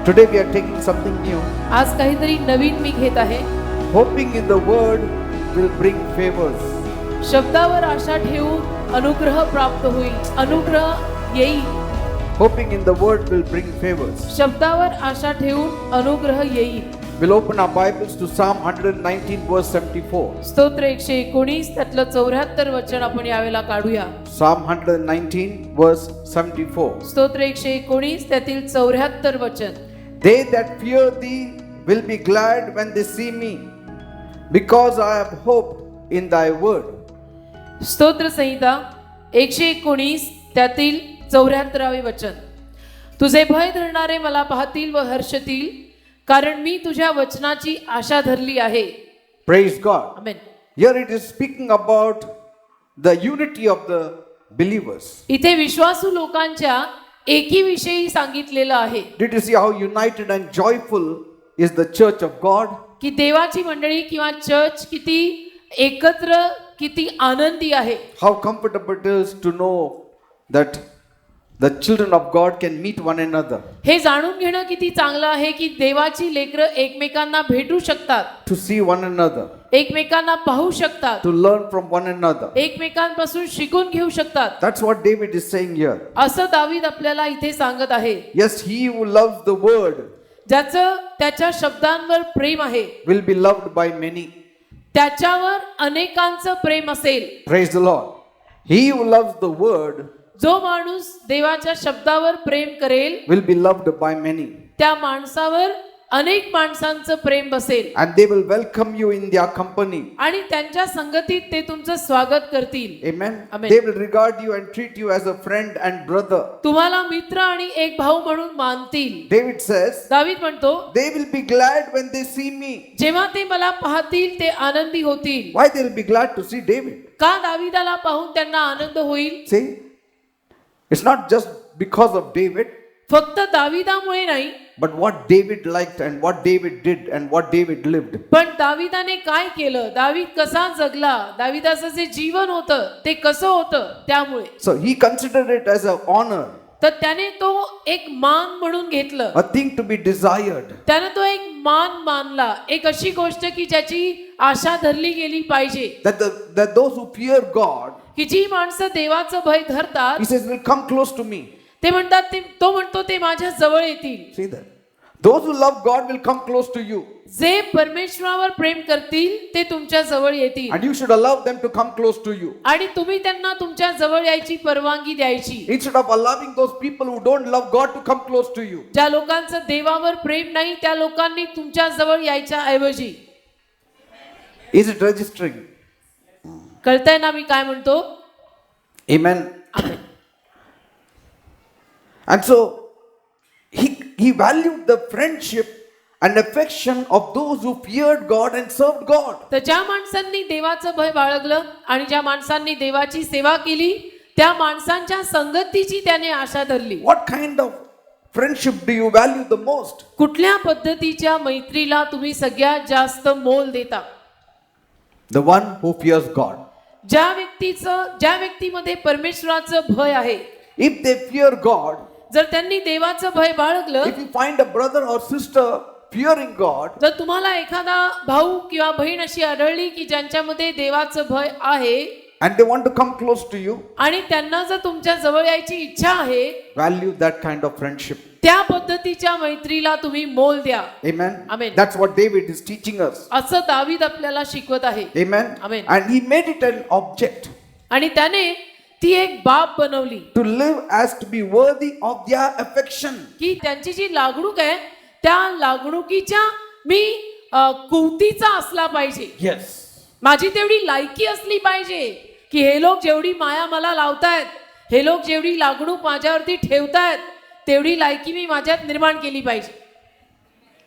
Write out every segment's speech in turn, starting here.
Today we are taking something new. आज काहीतरी नवीन मी घेत आहे. Hoping in the word will bring favors. शब्दावर आशा ठेवून अनुग्रह प्राप्त होईल. अनुग्रह येईल. Hoping in the word will bring favors. शब्दावर आशा ठेवून अनुग्रह येईल. We'll open our Bibles to Psalm 119 verse 74. स्तोत्र 119 त्यातलं 74 वचन आपण यावेळेला काढूया. Psalm 119 verse 74. स्तोत्र 119 त्यातील 74 वचन. They that fear thee will be glad when they see me, because I have hoped in thy word. स्तोत्र संहिता 119 त्यातील 74 वचन. तुझे भय धरणारे मला पाहतील व हर्षतील, कारण मी तुझ्या वचनाची आशा धरली आहे. Praise God. Amen. Here it is speaking about the unity of the believers. इथे विश्वासू लोकांच्या एकीविषयी सांगितलेलं आहे Did you see how united and joyful is the church of God? की देवाची मंडळी किंवा चर्च किती एकत्र, किती आनंदी आहे. How comfortable it is to know that the children of God can meet one another, हे जाणून घेणं किती चांगलं आहे की देवाची लेकरं एकमेकांना भेटू शकतात, to see one another, एकमेकांना पाहू शकतात, to learn from one another. एकमेकांपासून शिकून घेऊ शकतात. That's what David is saying here. असं दावीद आपल्याला इथे सांगत आहे. Yes, he who loves the word ज्याचं त्याच्या शब्दांवर प्रेम आहे, will be loved by many. त्याच्यावर अनेकांचं प्रेम असेल. Praise the Lord. He who loves the word जो माणूस देवाच्या शब्दावर प्रेम करेल, will be loved by many, त्या माणसावर अनेक माणसांचं प्रेम बसेल and they will welcome you in their company. आणि त्यांच्या संगतीत ते तुमचं स्वागत करतील. Amen. Amen. They will regard you and treat you as a friend and brother. तुम्हाला मित्र आणि एक भाऊ म्हणून मानतील. David says, दावीद म्हणतो, they will be glad when they see me. जेव्हा ते मला पाहतील ते आनंदी होतील. Why they will be glad to see David? का दावीदाला पाहून त्यांना आनंद होईल? See, it's not just because of David, फक्त दावीदामुळे नाही, but what David liked and what David did and what David lived. पण दावीदाने काय केलं, दावीद कसा जगला, दावीदाचं जे जीवन होतं ते कसं होतं, त्यामुळे. So he considered it as an honor, तर त्याने तो एक मान म्हणून घेतलं. a thing to be desired. त्याने तो एक मान मानला, एक अशी गोष्ट की ज्याची आशा धरली गेली पाहिजे. That those who fear God, की जी माणसं देवाचं भय धरतात, he says, will come close to me. ते म्हणतात, तो म्हणतो ते माझ्या जवळ येतील. See that? Those who love God will come close to you. जे परमेश्वरावर प्रेम करतील ते तुमच्या जवळ येतील. And you should allow them to come close to you. आणि तुम्ही त्यांना तुमच्या जवळ यायची परवानगी द्यायची. Instead of allowing those people who don't love God to come close to you. ज्या लोकांचं देवावर प्रेम नाही त्या लोकांनी तुमच्या जवळ यायच्या ऐवजी. Is it registering? कळतंय ना मी काय म्हणतो? Amen. Amen. And so he valued the friendship and affection of those who feared God and served God. तर ज्या माणसांनी देवाचं भय बाळगलं आणि ज्या माणसांनी देवाची सेवा केली त्या माणसांच्या संगतीची त्याने आशा धरली. What kind of friendship do you value the most? कुठल्या पद्धतीच्या मैत्रीला तुम्ही सगळ्यात जास्त मोल देता? The one who fears God. ज्या व्यक्तीमध्ये परमेश्वराचं भय आहे. If they fear God, जर त्यांनी देवाचं भय बाळगलं, if you find a brother or sister fearing God, जर तुम्हाला एखादा भाऊ किंवा बहीण अशी आढळली की ज्यांच्यामध्ये देवाचं भय आहे and they want to come close to you, आणि त्यांना जर तुमच्या जवळ यायची इच्छा आहे, value that kind of friendship. त्या पद्धतीच्या मैत्रीला तुम्ही मोल द्या. Amen. Amen. That's what David is teaching us. असं दावीद आपल्याला शिकवत आहे. Amen. Amen. And he made it an object आणि त्याने ती एक बाब बनवली to live as to be worthy of their affection. की त्यांची जी लागणूक आहे त्या लागणुकीच्या मी कुवतीचा असला पाहिजे. Yes. माझी तेवढी लायकी असली पाहिजे की हे लोक जेवढी माया मला लावतायत, हे लोक जेवढी लागणूक माझ्यावरती ठेवतायत तेवढी लायकी मी माझ्यात निर्माण केली पाहिजे.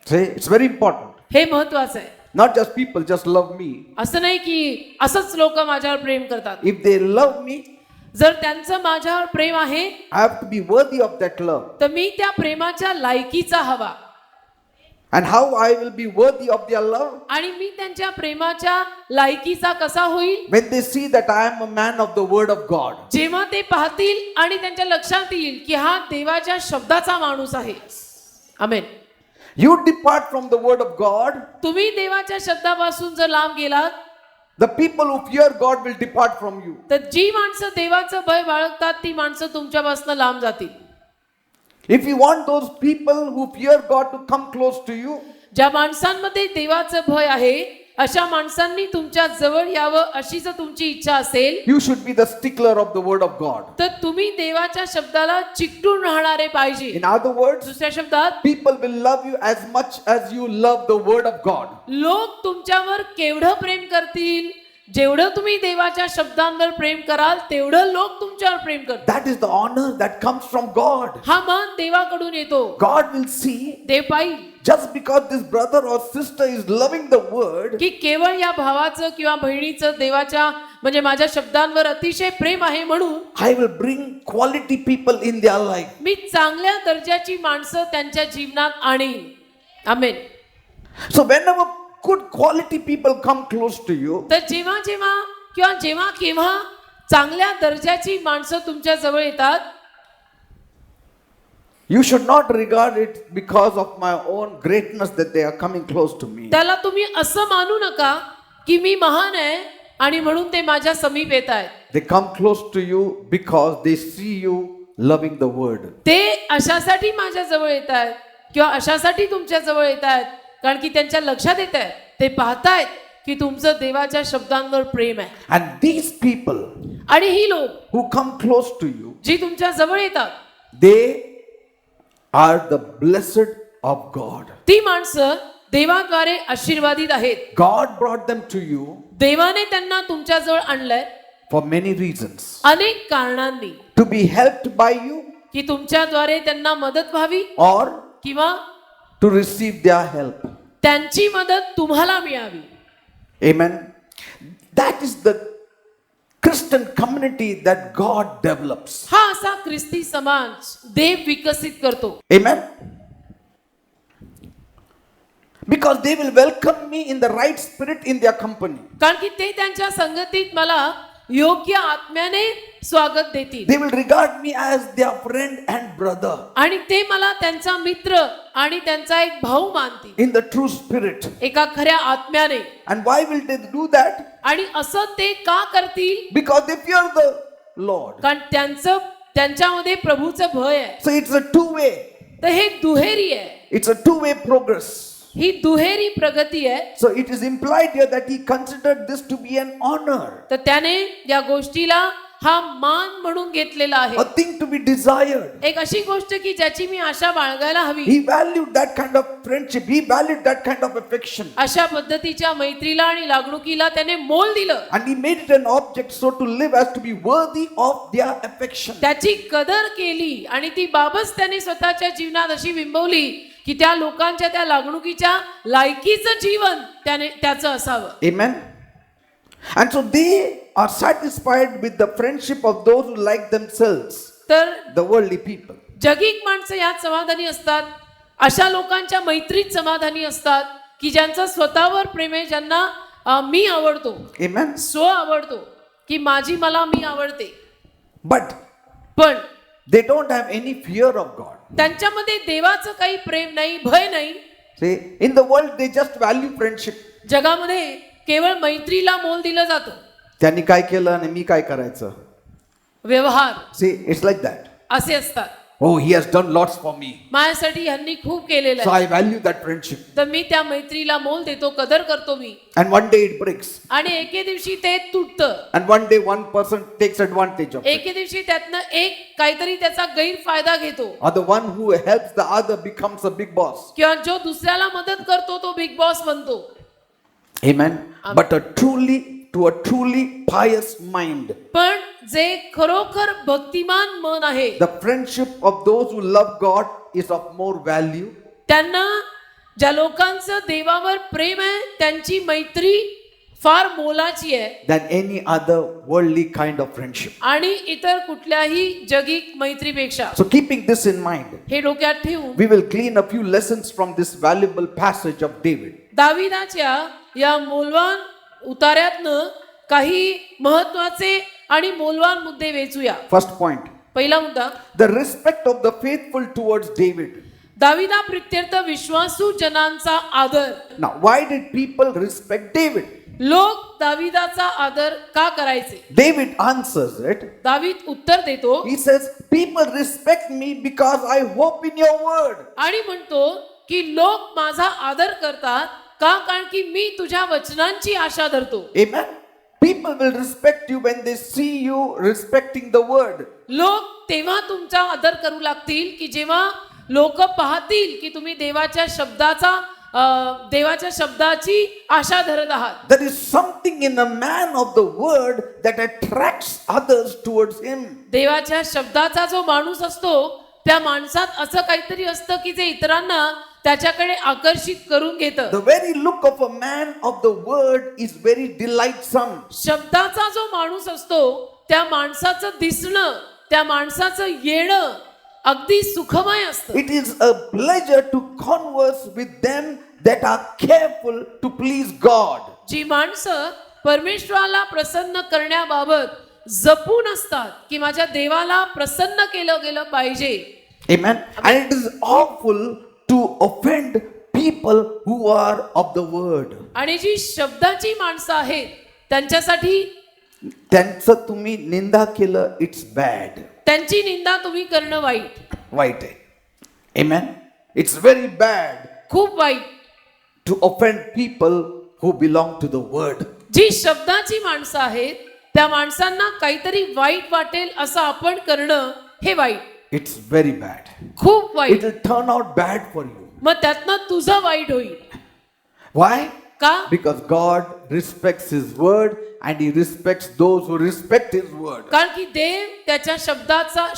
See, it's very important. हे महत्वाचं आहे. Not just people just love me. असं नाही की असंच लोक माझ्यावर प्रेम करतात. If they love me, जर त्यांचं माझ्यावर प्रेम आहे I have to be worthy of that love. तर मी त्या प्रेमाच्या लायकीचा हवा. And how I will be worthy of their love? आणि मी त्यांच्या प्रेमाच्या लायकीचा कसा होईल? When they see that I am a man of the word of God. जेव्हा ते पाहतील आणि त्यांच्या लक्षात येईल की हा देवाच्या शब्दाचा माणूस आहे. आमेन. you depart from the word of God, तुम्ही देवाच्या शब्दापासून जर लांब गेलात, the people who fear God will depart from you. तर जी माणसं देवाचं भय बाळगतात ती माणसं तुमच्यापासून लांब जातील. If you want those people who fear God to come close to you, ज्या माणसांमध्ये देवाचं भय आहे अशा माणसांनी तुमच्या जवळ यावं अशी जर तुमची इच्छा असेल, you should be the stickler of the word of God. तर तुम्ही देवाच्या शब्दाला चिकटून राहणारे पाहिजे. In other words, दुसऱ्या शब्दात, people will love you as much as you love the word of God. लोक तुमच्यावर केवढं प्रेम करतील, जेवढं तुम्ही देवाच्या शब्दांवर प्रेम कराल तेवढं लोक तुमच्यावर प्रेम करतील. That is the honor that comes from God. हा मान देवाकडून येतो. God will see, देव पाहिल just because this brother or sister is loving the word, की केवळ या भावाचं किंवा बहिणीचं देवाच्या म्हणजे माझ्या शब्दांवर अतिशय प्रेम आहे म्हणून I will bring quality people in their life. मी चांगल्या दर्जाची माणसं त्यांच्या जीवनात आणीन. आमेन. So whenever good quality people come close to you, तर जेव्हा जेव्हा किंवा जेव्हा केव्हा चांगल्या दर्जाची माणसं तुमच्या जवळ येतात, you should not regard it because of my own greatness that they are coming close to me. त्याला तुम्ही असं मानू नका की मी महान आहे आणि म्हणून ते माझ्या समीप येत आहेत. They come close to you because they see you loving the word. ते अशासाठी माझ्या जवळ येत आहेत किंवा अशासाठी तुमच्या जवळ येत आहेत कारण की त्यांच्या लक्षात येत आहे, ते पाहतायत की तुमचं देवाच्या शब्दांवर प्रेम आहे. And these people आणि ही लोक who come close to you, जी तुमच्या जवळ येतात they are the blessed of God. ती माणसं देवाद्वारे आशीर्वादित आहेत. God brought them to you देवाने त्यांना तुमच्या जवळ आणलंय for many reasons. अनेक कारणांनी, To be helped by you की तुमच्याद्वारे त्यांना मदत व्हावी or किंवा to receive their help. त्यांची मदत तुम्हाला मिळावी. Amen. That is the Christian community that God develops. हा असा ख्रिस्ती समाज देव विकसित करतो. Amen. Because they will welcome me in the right spirit in their company. कारण की ते त्यांच्या संगतीत मला योग्य आत्म्याने स्वागत देतील. They will regard me as their friend and brother आणि ते मला त्यांचा मित्र आणि त्यांचा एक भाऊ मानतील in the true spirit. एका खऱ्या आत्म्याने. And why will they do that? आणि असं ते का करतील? Because they fear the Lord. कारण त्यांच्यामध्ये प्रभूचं भय आहे. So it's a two-way. तर हे दुहेरी आहे. It's a two-way progress. ही दुहेरी प्रगती आहे. So it is implied here that he considered this to be an honor, तर त्याने या गोष्टीला हा मान म्हणून घेतलेला आहे. a thing to be desired. एक अशी गोष्ट की ज्याची मी आशा बाळगायला हवी. He valued that kind of friendship. He valued that kind of affection. अशा पद्धतीच्या मैत्रीला आणि लागणुकीला त्याने मोल दिलं. And he made it an object so to live as to be worthy of their affection. त्याची कदर केली आणि ती बाबच त्याने स्वतःच्या जीवनात अशी बिंबवली की त्या लोकांच्या त्या लागणुकीच्या लायकीचं जीवन त्याचं असावं. Amen. And so they are satisfied with the friendship of those who like themselves, तर the worldly people. जगिक माणसं यात समाधानी असतात. अशा लोकांच्या मैत्रीत समाधानी असतात की ज्यांचं स्वतःवर प्रेम आहे, ज्यांना मी आवडतो, Amen. स्व आवडतो, की मला मी आवडते. But पण they don't have any fear of God. त्यांच्यामध्ये देवाचं काही प्रेम नाही, भय नाही. See, in the world they just value friendship. जगामध्ये केवळ मैत्रीला मोल दिलं जातं. त्यांनी काय केलं आणि मी काय करायचं? व्यवहार See, it's like that. असे असतात. Oh, he has done lots for me. माझ्यासाठी ह्यांनी खूप केलेलं So आहे, I value that friendship. तर मी त्या मैत्रीला मोल देतो, कदर करतो मी. And one day it breaks. आणि एके दिवशी ते तुटतं. And one day one person takes advantage of it. एके दिवशी त्यातनं एक काहीतरी त्याचा गैरफायदा घेतो. Or the one who helps the other becomes a big boss. किंवा जो दुसऱ्याला मदत करतो तो बिग बॉस बनतो. Amen. But to a truly pious mind, पण जे खरोखर भक्तिमान मन आहे, the friendship of those who love God is of more value त्यांना ज्या लोकांचं देवावर प्रेम आहे त्यांची मैत्री फार मोलाची आहे than any other worldly kind of friendship. आणि इतर कुठल्याही जगिक मैत्रीपेक्षा. So keeping this in mind, हे डोक्यात ठेवून we will glean a few lessons from this valuable passage of David. दाविदाच्या या मोलवान उतार्यातनं काही महत्वाचे आणि मोलवान मुद्दे वेचूया. First point, पहिला मुद्दा, the respect of the faithful towards David. दाविदा प्रित्यर्थ विश्वासू जनांचा आदर. Now, why did people respect David? लोक दाविदाचा आदर का करायचे? David answers it. दावीद उत्तर देतो He says, people respect me because I hope in your word. आणि म्हणतो की लोक माझा आदर करतात का, कारण की मी तुझ्या वचनांची आशा धरतो. Amen. People will respect you when they see you respecting the word. लोक तेव्हा तुमचा आदर करू लागतील की जेव्हा लोक पाहतील की तुम्ही देवाच्या शब्दाची आशा धरत आहात. There is something in a man of the word that attracts others towards him. देवाच्या शब्दाचा जो माणूस असतो त्या माणसात असं काहीतरी असतं की जे इतरांना त्याच्याकडे आकर्षित करून घेतं. The very look of a man of the word is very delightsome. शब्दाचा जो माणूस असतो त्या माणसाचं दिसणं, त्या माणसाचं येणं अगदी सुखमय असतं. It is a pleasure to converse with them that are careful to please God. जी माणसं परमेश्वराला प्रसन्न करण्याबाबत जपून असतात की माझ्या देवाला प्रसन्न केलं गेलं पाहिजे. Amen. And it is awful to offend people who are of the word. आणि जी शब्दाची माणसं आहेत त्यांच्यासाठी त्यांचं तुम्ही निंदा केलं, इट्स बॅड. त्यांची निंदा तुम्ही करणं वाईट आहे. Amen. It's very bad खूप वाईट. to offend people who belong to the word. जी शब्दाची माणसं आहेत त्या माणसांना काहीतरी वाईट वाटेल असं आपण करणं हे वाईट. It's very bad. खूप It वाईट. will turn out bad for you. मग त्यातनं तुझं वाईट होईल. Why? का? Because God respects his word and he respects those who respect his word. कारण की देव त्याच्या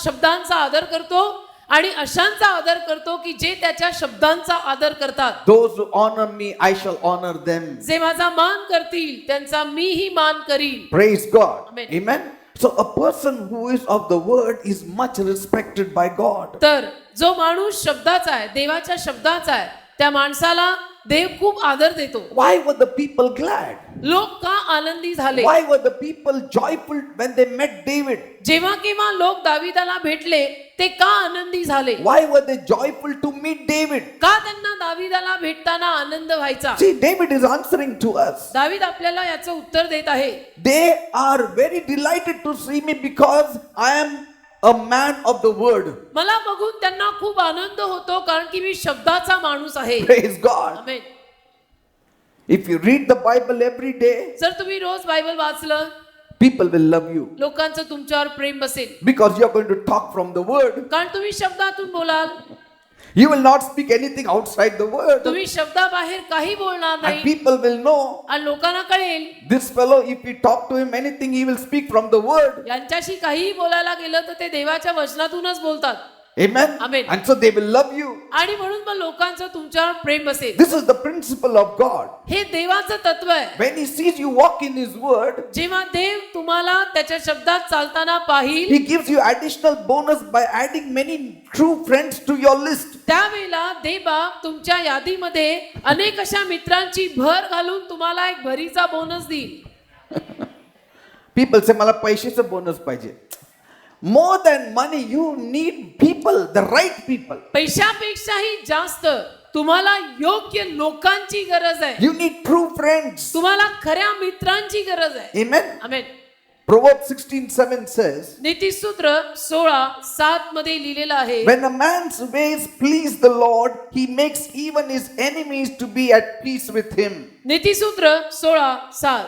शब्दांचा आदर करतो आणि अशांचा आदर करतो की जे त्याच्या शब्दांचा आदर करतात. Those who honor me, I shall honor them. जे माझा मान करतील त्यांचा मीही मान करील. Praise God. Amen. Amen. So a person who is of the word is much respected by God. तर जो माणूस शब्दाचा आहे, देवाच्या शब्दाचा आहे, त्या माणसाला देव खूप आदर देतो. Why were the people glad? लोक का आनंदी झाले? Why were the people joyful when they met David? जेव्हा केव्हा लोक दाविदाला भेटले ते का आनंदी झाले? Why were they joyful to meet David? का त्यांना दाविदाला भेटताना आनंद व्हायचा? See, David is answering to us. दावीद आपल्याला याचं उत्तर देत आहे. They are very delighted to see me because I am a man of the word. मला बघून त्यांना खूप आनंद होतो कारण की मी शब्दाचा माणूस आहे. Praise God. Amen. If you read the Bible every day, जर तुम्ही रोज बायबल वाचलं people will love you लोकांचं तुमच्यावर प्रेम बसेल. because you are going to talk from the word. कारण तुम्ही शब्दातून बोलाल. You will not speak anything outside the word. तुम्ही शब्दाबाहेर काही बोलणार And नाही people will know आणि लोकांना कळेल this fellow, if we talk to him anything, he will speak from the word. यांच्याशी काहीही बोलायला गेलं तर ते देवाच्या वचनातूनच बोलतात. Amen. Amen. And so they will love you. आणि म्हणून मग लोकांचं तुमच्यावर प्रेम बसेल. This is the principle of God. हे देवाचं तत्व आहे. When he sees you walk in his word, जेव्हा देव तुम्हाला त्याच्या शब्दात चालताना पाहिल he gives you additional bonus by adding many true friends to your list. त्यावेळेला देवबाप तुमच्या यादीमध्ये अनेक अशा मित्रांची भर घालून तुम्हाला एक भरीचा बोनस देईल. People say मला पैशाचं बोनस पाहिजे. More than money, you need people, the right people. पैशापेक्षाही जास्त तुम्हाला योग्य लोकांची गरज आहे. You need true friends. तुम्हाला खऱ्या मित्रांची गरज आहे. Amen. आमेन. Proverbs 16:7 says, नीतिसूत्र 16:7 मध्ये लिहिलेलं आहे. when a man's ways please the Lord, he makes even his enemies to be at peace with him. नीतिसूत्र 16:7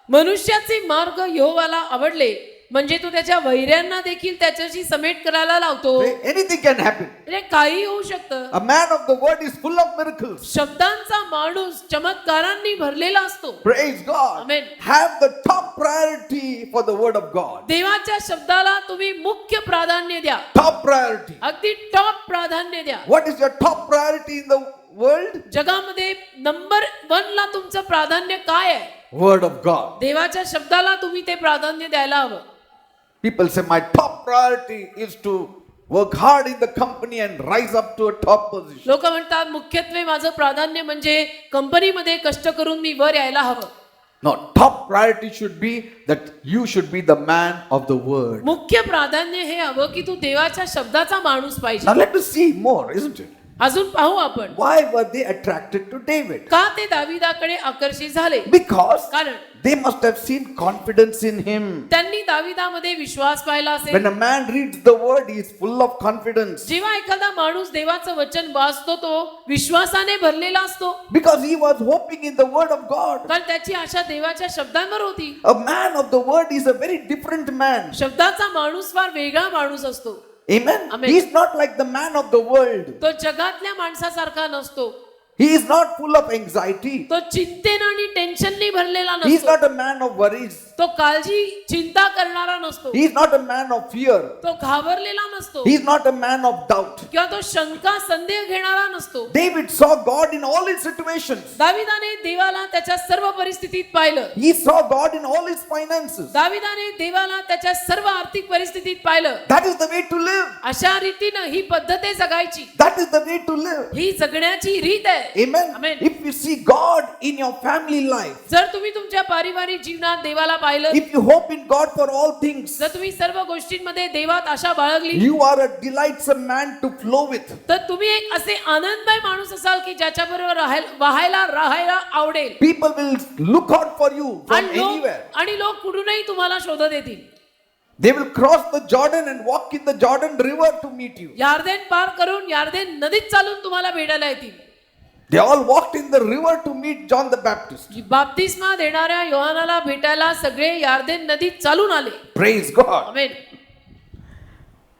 मनुष्याचे मार्ग यहोवाला आवडले म्हणजे तो त्याच्या वैऱ्यांना देखील त्याच्याशी समेट करायला लावतो. Anything can happen. म्हणजे काही होऊ शकतं. A man of the word is full of miracles. शब्दांचा माणूस चमत्कारांनी भरलेला असतो. Praise God. Amen. Have the top priority for the word of God. देवाच्या शब्दाला तुम्ही मुख्य प्राधान्य द्या. Top priority. अगदी टॉप प्राधान्य द्या. What is your top priority in the world? जगामध्ये नंबर 1 ला तुमचं प्राधान्य काय आहे? Word of God. देवाच्या शब्दाला तुम्ही ते प्राधान्य द्यायला हवं. People say my top priority is to work hard in the company and rise up to a top position. लोक म्हणतात मुख्यत्वे माझं प्राधान्य म्हणजे कंपनीमध्ये कष्ट करून मी वर यायला हवं. No, top priority should be that you should be the man of the word. मुख्य प्राधान्य हे हवं की तू देवाच्या शब्दाचा माणूस पाहिजे. Now let us see more, isn't it? अजून पाहू आपण Why were they attracted to David? का ते दाविदाकडे आकर्षित झाले. Because कारण they must have seen confidence in him. त्यांनी दाविदामध्ये विश्वास पाहिला When असेल. a man reads the word, he is full of confidence. जेव्हा एखादा माणूस देवाचं वचन वाचतो तो विश्वासाने भरलेला असतो. Because he was hoping in the word of God. कारण त्याची आशा देवाच्या शब्दांवर होती. A man of the word is a very different man. शब्दाचा माणूस फार वेगळा माणूस असतो. Amen. Amen. He is not like the man of the world. तो जगातल्या माणसासारखा नसतो. He is not full of anxiety. तो चिंतेनं आणि टेन्शननी भरलेला He is नसतो. not a man of worries. तो काळजी चिंता करणारा नसतो. He is not a man of fear. तो घाबरलेला नसतो. He is not a man of doubt. किंवा तो शंका संदेह घेणारा नसतो. David saw God in all his situations. दाविदाने देवाला त्याच्या सर्व परिस्थितीत पाहिलं. He saw God in all his finances. दाविदाने देवाला त्याच्या सर्व आर्थिक परिस्थितीत पाहिलं. That is the way to live. अशा रीतीनं ही पद्धत आहे जगायची. That is the way to live. ही जगण्याची रीत आहे. Amen. Amen. If you see God in your family life, जर तुम्ही तुमच्या पारिवारिक जीवनात देवाला पाहिलं, if you hope in God for all things, जर तुम्ही सर्व गोष्टींमध्ये देवात आशा बाळगली, you are a delightsome man to flow with. तर तुम्ही एक असे आनंदमय माणूस असाल की ज्याच्याबरोबर राहायला आवडेल. People will look out for you from anywhere. आणि लोक कुठूनही तुम्हाला शोधत येतील. They will cross the Jordan and walk in the Jordan River to meet you. यार्देन पार करून यार्देन नदीत चालून तुम्हाला भेटायला येतील. They all walked in the river to meet John the Baptist. बाप्तिस्मा देणाऱ्या योहानाला भेटायला सगळे यार्देन नदीत चालून आले. Praise God. Amen.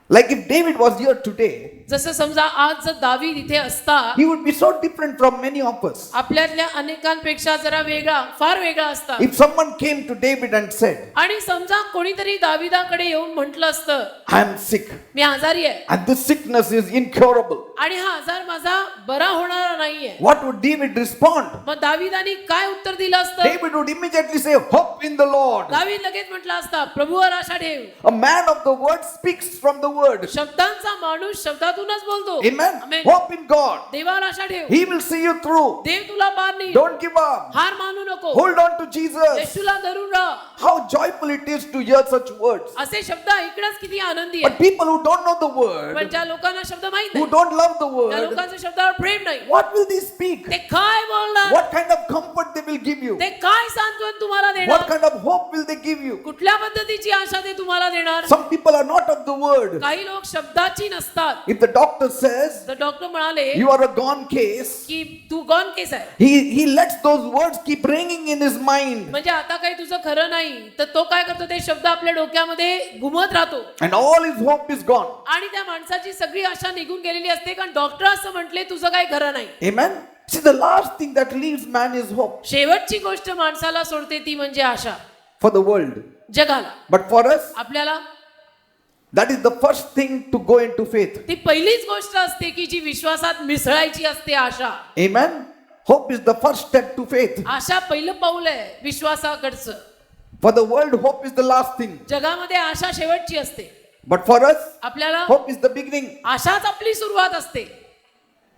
Like if David was here today, जसं समजा आज जर दावीद इथे असता, he would be so different from many of us. आपल्यातल्या अनेकांपेक्षा जरा वेगळा, फार वेगळा असता. If someone came to David and said, आणि समजा कोणीतरी दाविदाकडे येऊन म्हटलं असतं, I am sick मी आजारी आहे and this sickness is incurable, आणि हा आजार माझा बरा होणारा नाहीये, what would David respond? मग दाविदानी काय उत्तर दिलं असतं? David would immediately say, hope in the Lord. दावीद लगेच म्हटलं असता, प्रभूवर आशा ठेव. A man of the word speaks from the word. शब्दांचा माणूस शब्दातूनच बोलतो. Amen. Amen. Hope in God. देवावर आशा ठेव. He will see you through. देव तुला पार नाही. Don't give up. हार मानू नको. Hold on to Jesus. येशूला धरून राहा. How joyful it is to hear such words. असे शब्द ऐकणंच किती आनंदी But आहे. people who don't know the पण word, ज्या लोकांना शब्द माहित who नाही, don't love the त्या word, लोकांच्या शब्दावर प्रेम नाही, what will they speak? ते काय बोलणार? What kind of comfort they will give you? ते काय सांत्वन तुम्हाला What देणार? kind of hope will they give you? कुठल्या पद्धतीची आशा ते तुम्हाला देणार? Some people are not of the word. काही लोक शब्दाची नसतात. If the doctor says तर डॉक्टर म्हणाले you are a gone case, की तू गॉन केस आहे, he lets those words keep ringing in his mind, म्हणजे आता काही तुझं खरं नाही, तर तो काय करतो? ते शब्द आपल्या डोक्यामध्ये घुमत राहतो and all his hope is gone. आणि त्या माणसाची सगळी आशा निघून गेलेली असते, कारण डॉक्टर असं म्हटले तुझं काही खरं नाही. Amen. See, the last thing that leaves man is hope शेवटची गोष्ट माणसाला सोडते ती म्हणजे आशा. for the world. जगाला, But for us, आपल्याला that is the first thing to go into faith. ती पहिलीच गोष्ट असते की जी विश्वासात मिसळायची असते. आशा, Amen. Hope is the first step to faith. आशा पहिलं पाऊल आहे विश्वासाकडचं. For the world, hope is the last thing. जगामध्ये आशा शेवटची असते, But for us, आपल्याला hope is the beginning. आशाच आपली सुरुवात असते.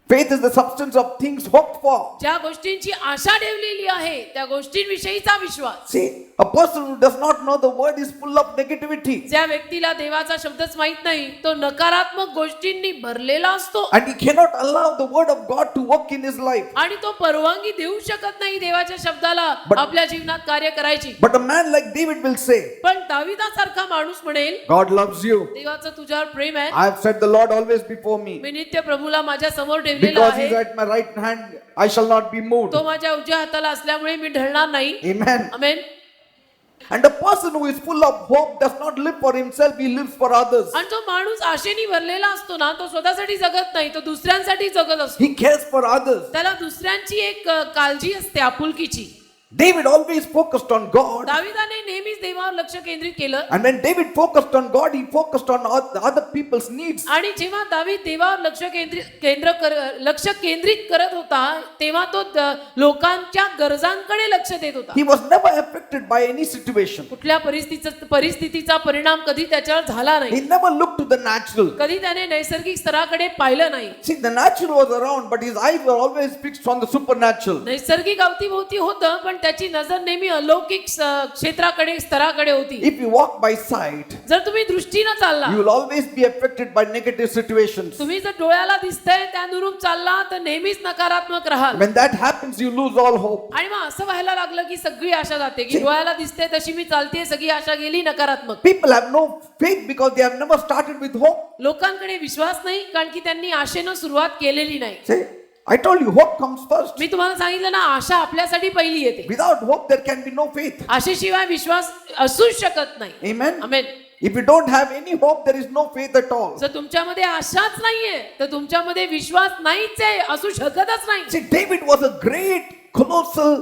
Faith is the substance of things hoped for. ज्या गोष्टींची आशा ठेवलेली आहे त्या गोष्टींविषयीचा विश्वास. See, a person who does not know the word is full of negativity. ज्या व्यक्तीला देवाचा शब्दच माहित नाही तो नकारात्मक गोष्टींनी भरलेला असतो And he cannot allow the word of God to work in his life. आणि तो परवानगी देऊ शकत नाही देवाच्या शब्दाला आपल्या जीवनात कार्य करायची. But a man like David will say, पण दाविदासारखा माणूस म्हणेल, God loves you. देवाचं तुझ्यावर प्रेम आहे. I have set the Lord always before me. मी नित्य प्रभूला माझ्या समोर ठेवलेला Because he is आहे. at my right hand, I shall not be moved. तो माझ्या उजव्या हाताला असल्यामुळे मी ढळणार नाही. Amen. Amen. And the person who is full of hope does not live for himself, he lives for others. आणि जो माणूस आशेने भरलेला असतो ना, तो स्वतःसाठी जगत नाही, तो दुसऱ्यांसाठी जगत असतो. He cares for others. त्याला दुसऱ्यांची एक काळजी असते, आपुलकीची. David always focused on God. दाविदाने नेहमीच देवावर लक्ष केंद्रित केलं. And when David focused on God, he focused on other people's needs. आणि जेव्हा दावीद देवावर लक्ष केंद्रित करत होता तेव्हा तो लोकांच्या गरजांकडे लक्ष देत होता. He was never affected by any situation. कुठल्या परिस्थितीचा परिणाम कधी त्याच्यावर झाला He नाही. never looked to the natural. कधी त्याने नैसर्गिक स्तराकडे पाहिलं नाही. See, the natural was around, but his eyes were always fixed on the supernatural. नैसर्गिक अवतीभोवती होतं पण त्याची नजर नेहमी अलौकिक क्षेत्राकडे स्तराकडे होती. If you walk by sight, जर तुम्ही दृष्टीनं चालला, you will always be affected by negative situations. तुम्ही जर डोळ्याला दिसतंय त्यानुरूप चालला तर नेहमीच नकारात्मक राहाल. When that happens, you lose all hope. आणि मग असं व्हायला लागलं की सगळी आशा जाते, की डोळ्याला दिसते तशी मी चालते, सगळी आशा गेली नकारात्मक. People have no faith because they have never started with hope. लोकांकडे विश्वास नाही कारण की त्यांनी आशेनं सुरुवात केलेली नाही. See, I told you, hope comes first. मी तुम्हाला सांगितलं ना, आशा आपल्यासाठी पहिली येते. Without hope, there can be no faith. आशेशिवाय विश्वास असूच शकत नाही. Amen. Amen. If you don't have any hope, there is no faith at all. जर तुमच्यामध्ये आशाच नाहीये तर तुमच्यामध्ये विश्वास नाहीच आहे, असू शकतच नाही. See, David was a great, colossal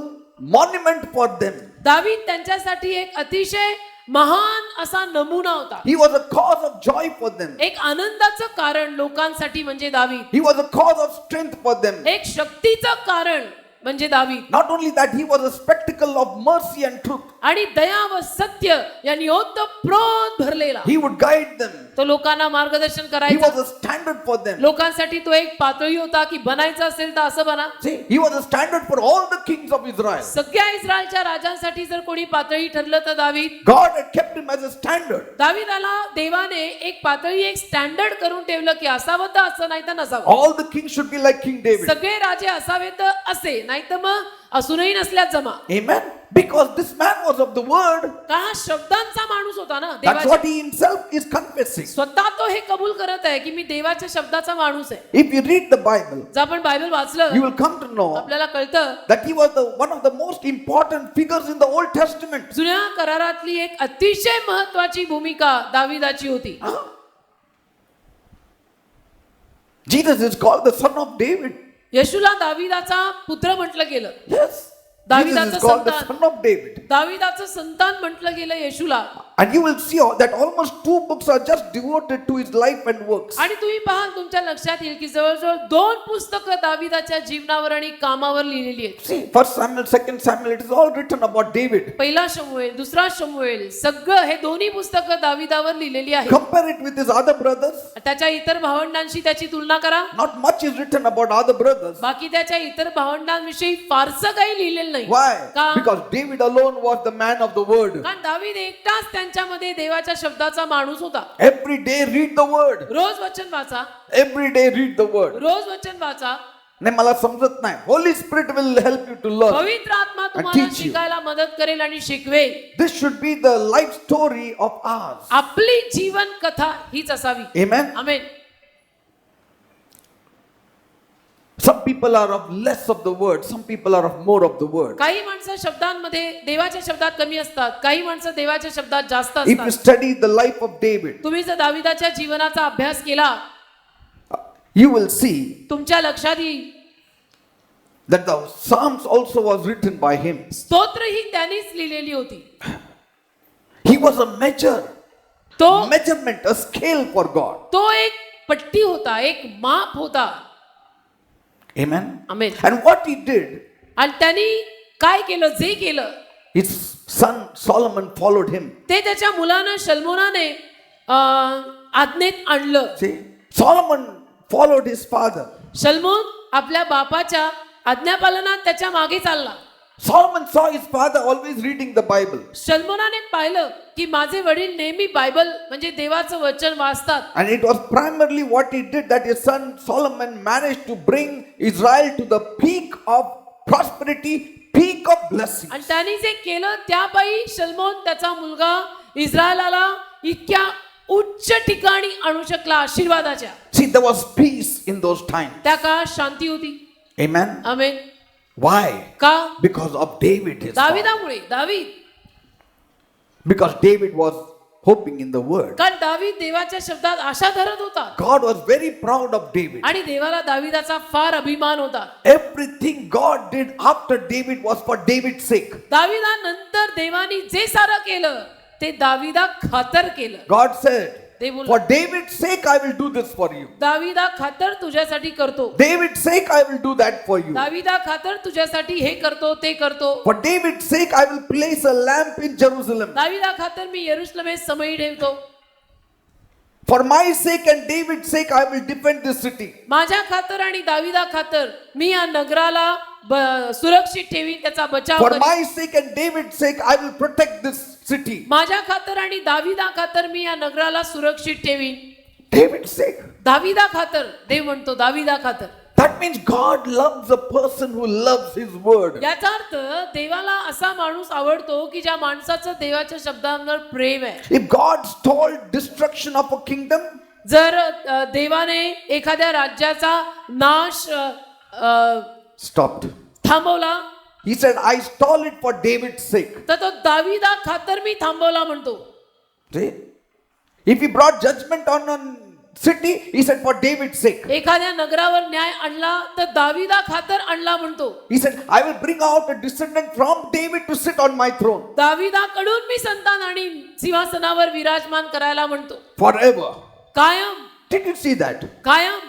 monument for them. दावीद त्यांच्यासाठी एक अतिशय महान असा नमुना होता. He was a cause of joy for them. एक आनंदाचं कारण लोकांसाठी म्हणजे दावीद. He was a cause of strength for them. एक शक्तीचं कारण म्हणजे दावीद. Not only that, he was a spectacle of mercy and truth. आणि दया व सत्य यांनी ओतप्रोत भरलेला. He would guide them. तो लोकांना मार्गदर्शन He करायचा. was a standard for them. लोकांसाठी तो एक पातळी होता की बनायचं असेल तर असं बना. See, he was a standard for all the kings of Israel. सगळ्या इस्रायलच्या राजांसाठी जर कोणी पातळी ठरलं तर दावीद. God had kept him as a standard. दावीदाला देवाने एक पातळी, एक स्टँडर्ड करून ठेवलं की असावं तर असं, नाही तर नसावं. All the kings should be like King David. सगळे राजे असावे तर असे, नाही तर मग असूनही नसल्यास जमा. Amen. Because this man was of the word. का हा शब्दांचा माणूस होता ना. That's what he himself is confessing. स्वतः तो हे कबूल करत आहे की मी देवाच्या शब्दाचा माणूस आहे. If you read the Bible, जर आपण बायबल वाचलं you will come to know आपल्याला कळतं that he was one of the most important figures in the Old Testament. जुन्या करारातली एक अतिशय महत्वाची भूमिका दाविदाची होती. Jesus is called the son of David. येशूला दाविदाचा पुत्र म्हटलं गेलं. Yes. Jesus दाविदाचं is called the संतान. son of David. दाविदाचं संतान म्हटलं गेलं येशूला. And you will see that almost 2 books are just devoted to his life and works. आणि तुम्ही पाहाल तुमच्या लक्षात येईल की जवळजवळ 2 पुस्तकं दाविदाच्या जीवनावर आणि कामावर लिहिलेली आहेत. See, 1 Samuel, 2 Samuel, it is all written about David. पहिला शमूएल, दुसरा शमूएल, सगळं हे दोन्ही पुस्तकं दाविदावर लिहिलेली आहेत. Compare it with his other brothers. त्याच्या इतर भावंडांशी त्याची तुलना करा. Not much is written about other brothers. बाकी त्याच्या इतर भावंडांविषयी फारसं काही लिहिलेलं नाही. Why? का? Because David alone was the man of the word. कारण दावीद एकटाच त्यांच्यामध्ये देवाच्या शब्दाचा माणूस होता. Every day read the word. रोज वचन वाचा. Every day read the word. रोज वचन वाचा. नाही मला समजत नाही. Holy Spirit will help you to learn. पवित्र आत्मा तुम्हाला teach you. शिकायला मदत करेल आणि शिकवेल. This should be the life story of ours. आपली जीवन कथा हीच असावी. Amen. Amen. Some people are of less of the word. Some people are of more of the word. काही माणसं शब्दांमध्ये देवाच्या शब्दात कमी असतात, काही माणसं देवाच्या शब्दात जास्त If you असतात. study the life of David, तुम्ही जर दाविदाच्या जीवनाचा अभ्यास केला you will see तुमच्या लक्षात येईल that the Psalms also was written by him. स्तोत्र ही त्यांनीच लिहिलेली होती. He was a measure, तो measurement, a scale for God. तो एक पट्टी होता, एक माप होता. Amen. Amen. And what he did, आणि त्यांनी काय केलं, जे केलं his son Solomon followed him. ते त्याच्या मुलानं शल्मोनाने आज्ञेत आणलं. See, Solomon followed his father. शल्मोन आपल्या बापाच्या आज्ञापालनात त्याच्या मागे चालला. Solomon saw his father always reading the Bible. शल्मोनाने पाहिलं की माझे वडील नेहमी बायबल म्हणजे देवाचं वचन वाचतात. And it was primarily what he did that his son Solomon managed to bring Israel to the peak of prosperity, peak of blessing. आणि त्यांनी जे केलं त्यापायी शल्मोन त्याचा मुलगा इस्रायलाला इतक्या उच्च ठिकाणी आणू शकला आशीर्वादाच्या. See, there was peace in those times. त्या काळात शांती होती. Amen. आमेन. Why? का? Because of David, his father. दाविदामुळे. दावीद. Because David was hoping in the word. कारण दावीद देवाच्या शब्दात आशा धरत होता. God was very proud of David. आणि देवाला दाविदाचा फार अभिमान होता. Everything God did after David was for David's sake. दाविदानंतर देवानी जे सारं केलं ते दाविदा खातर केलं. God said, ते बोल for David's sake I will do this for you. दाविदा खातर तुझ्यासाठी करतो. David's sake I will do that for you. दाविदा खातर तुझ्यासाठी हे करतो ते करतो. For David's sake I will place a lamp in Jerusalem. दाविदा खातर मी यरुशलेमेत समई ठेवतो. For my sake and David's sake I will defend this city. माझ्या खातर आणि दाविदा खातर मी या नगराला सुरक्षित ठेवीन, त्याचा बचाव For करीन. my sake and David's sake, I will protect this city. माझ्या खातर आणि दाविदा खातर मी या नगराला सुरक्षित ठेवीन. David's sake. दाविदा खातर, देव म्हणतो दाविदा खातर. That means God loves a person who loves his word. याचा अर्थ देवाला असा माणूस आवडतो की ज्या माणसाचं देवाच्या शब्दांवर प्रेम आहे. If God stalled destruction of a kingdom, जर देवाने एखाद्या राज्याचा नाश stopped. थांबवला, He said, I stall it for David's sake. तर तो दाविदा खातर मी थांबवला म्हणतो. See? If he brought judgment on a city, he said, for David's sake. एखाद्या नगरावर न्याय आणला तर दाविदा खातर आणला म्हणतो. He said, I will bring out a descendant from David to sit on my throne दाविदाकडून मी संतान आणि सिंहासनावर विराजमान करायला म्हणतो. forever. कायम, Did you see that? कायम.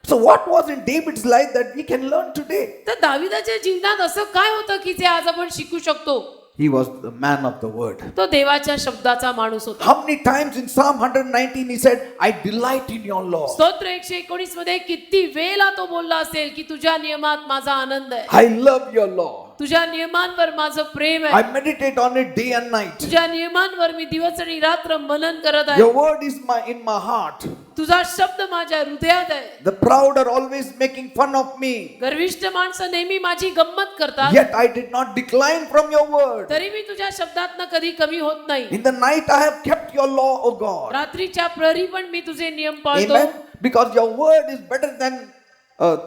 So what was in David's life that we can learn today? तर दाविदाच्या जीवनात असं काय होतं की जे आज आपण शिकू शकतो? He was the man of the word. तो देवाच्या शब्दाचा माणूस होता. How many times in Psalm 119 he said, I delight in your law. स्तोत्र 119 मध्ये किती वेळा तो बोलला असेल की तुझ्या नियमात माझा आनंद आहे, I love your law. तुझ्या नियमांवर माझं प्रेम I आहे, meditate on it day and night. तुझ्या नियमांवर मी दिवस आणि रात्र मनन करत आहे, Your word is in my heart. तुझा शब्द माझ्या हृदयात आहे. The proud are always making fun of me. गर्विष्ठ माणसं नेहमी माझी गंमत करतात, Yet I did not decline from your word. तरी मी तुझ्या शब्दातनं कधी कमी होत नाही. In the night I have kept your law, O God. रात्रीच्या प्रहरी पण मी तुझे नियम पाळतो, Amen. Because your word is better than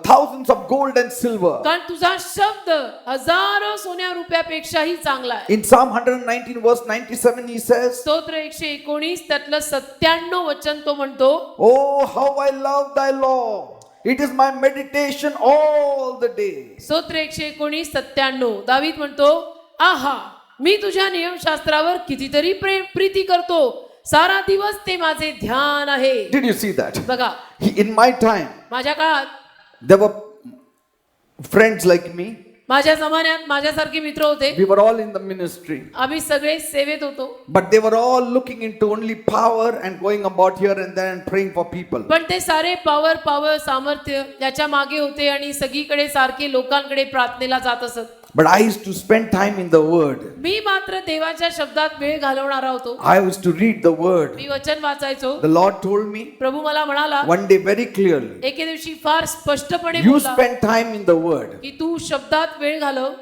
thousands of gold and silver. कारण तुझा शब्द हजारो सोन्या रुपयापेक्षाही चांगला आहे. In Psalm 119 verse 97 he says, स्तोत्र 119 त्यातलं 97 वचन तो म्हणतो, Oh, how I love thy law. It is my meditation all the day. स्तोत्र 119 97 दावीद म्हणतो, आहा मी तुझ्या नियमशास्त्रावर कितीतरी प्रीती करतो, सारा दिवस ते माझे ध्यान आहे. Did you see that? बघा, In my time, माझ्या काळात, there were friends like me. माझ्या जमान्यात माझ्यासारखे मित्र होते. We were all in the ministry. आम्ही सगळे सेवेत होतो, But they were all looking into only power and going about here and there and praying for people. पण ते सारे पावर सामर्थ्य याच्या मागे होते आणि सगळीकडे सारखे लोकांकडे प्रार्थनेला जात असत. But I used to spend time in the word. मी मात्र देवाच्या शब्दात वेळ घालवणारा होतो. I used to read the word. मी वचन वाचायचो. The Lord told me प्रभू मला म्हणाला one day very clearly, एके दिवशी फार स्पष्टपणे you बोलला spend time in the word की तू शब्दात वेळ घालव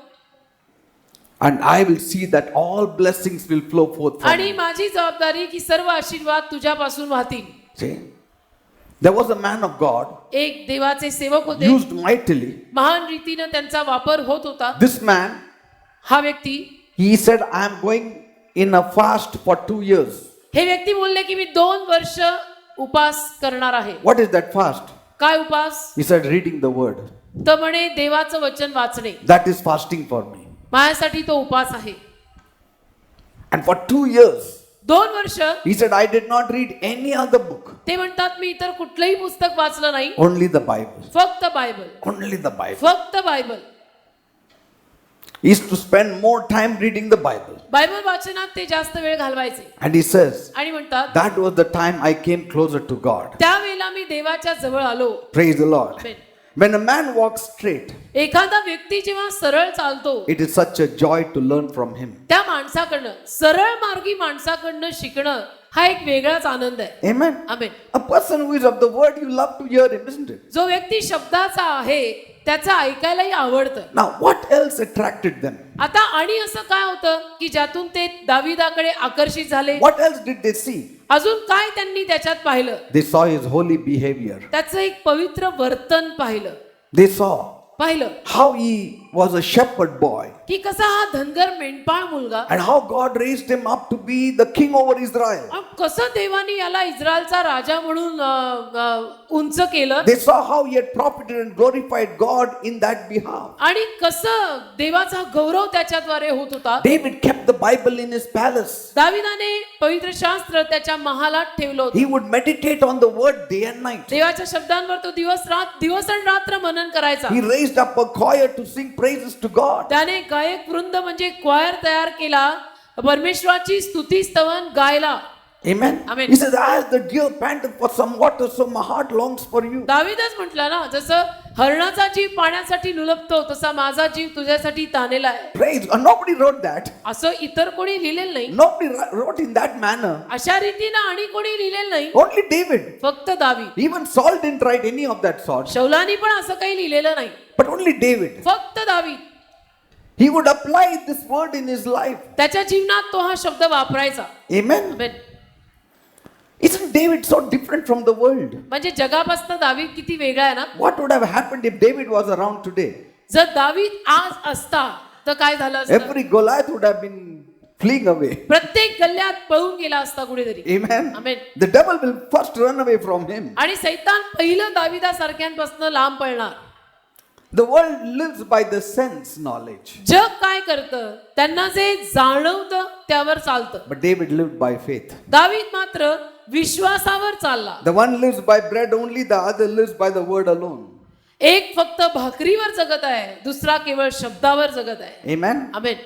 and I will see that all blessings will flow forth from आणि you. माझी जबाबदारी की सर्व आशीर्वाद तुझ्यापासून वाहतील. See? There was a man of God एक देवाचे सेवक होते, used mightily. महान रीतीने त्यांचा वापर होत होता. This man, हा व्यक्ती, he said, I am going in a fast for 2 years. हे व्यक्ती बोलले की मी 2 वर्ष उपास करणार आहे. What is that fast? काय उपास? He said, reading the word. तर म्हणे देवाचं वचन वाचणे, That is fasting for me. माझ्यासाठी तो उपास आहे. And for 2 years, 2 वर्ष he said, I did not read any other book, ते म्हणतात मी इतर कुठलंही पुस्तक वाचलं नाही, only the Bible. फक्त बायबल, Only the Bible. फक्त Bible. He used to spend more time reading the Bible. Bible वाचनात ते जास्त वेळ घालवायचे And he says, आणि म्हणतात that was the time I came closer to God. त्यावेळेला मी देवाच्या जवळ आलो. Praise the Lord. Amen. When a man walks straight, एखादा व्यक्ती जेव्हा सरळ चालतो, it is such a joy to learn from him. त्या माणसाकडनं, सरळ मार्गी माणसाकडनं शिकणं हा एक वेगळाच आनंद आहे. Amen. Amen. A person who is of the word, you love to hear him, isn't it? जो व्यक्ती शब्दाचा आहे त्याचं ऐकायलाही आवडतं. Now, what else attracted them? आता आणि असं काय होतं की ज्यातून ते दाविदाकडे आकर्षित झाले? What else did they see? अजून काय त्यांनी त्याच्यात पाहिलं? They saw his holy behavior. त्याचं एक पवित्र वर्तन पाहिलं. They saw how he was a shepherd boy की कसा हा धनगर मेंढपाळ मुलगा and how God raised him up to be the king over Israel. कसं देवाने याला इस्रायलचा राजा म्हणून उंच केलं. They saw how he had profited and glorified God in that behalf. आणि कसं देवाचा गौरव त्याच्याद्वारे होत होता. David kept the Bible in his palace. दाविदाने पवित्र शास्त्र त्याच्या महालात ठेवलं होतं. He would meditate on the word day and night. देवाच्या शब्दांवर तो दिवस आणि रात्र मनन करायचा. He raised up a choir to sing praises to God. त्याने गायक वृंद म्हणजे क्वायर तयार केला परमेश्वराची स्तुती स्तवन गायला. Amen. Amen. He says, as the deer panteth for some water, so my heart longs for you. दाविदच म्हटला ना, जसं हरणाचा जीव पाण्यासाठी लुलपतो तसा माझा जीव तुझ्यासाठी तानेला आहे. Praise God. Nobody wrote that. असं इतर कोणी लिहिलेलं नाही. Nobody wrote in that manner. अशा रीतीनं आणि कोणी लिहिलेलं नाही, Only David. फक्त दावीद. Even Saul didn't write any of that sort. शौलानी पण असं काही लिहिलेलं नाही, But only David. फक्त दावीद. He would apply this word in his life. त्याच्या जीवनात तो हा शब्द वापरायचा. Amen. Amen. Isn't David so different from the world? म्हणजे जगापासून दावीद किती वेगळा आहे ना. What would have happened if David was around today? जर दावीद आज असता तर काय झालं असतं? Every Goliath would have been fleeing away. प्रत्येक गल्ल्यात पळून गेला असता कुठेतरी. Amen. Amen. The devil will first run away from him. आणि सैतान पहिलं दाविदासारख्यांपासून लांब पळणार. The world lives by the sense knowledge. जग काय करतं, त्यांना जे जाणवतं त्यावर चालतं. But David lived by faith. दावीद मात्र विश्वासावर चालला. The one lives by bread only, the other lives by the word alone. एक फक्त भाकरीवर जगत आहे, दुसरा केवळ शब्दावर जगत आहे. Amen. Amen.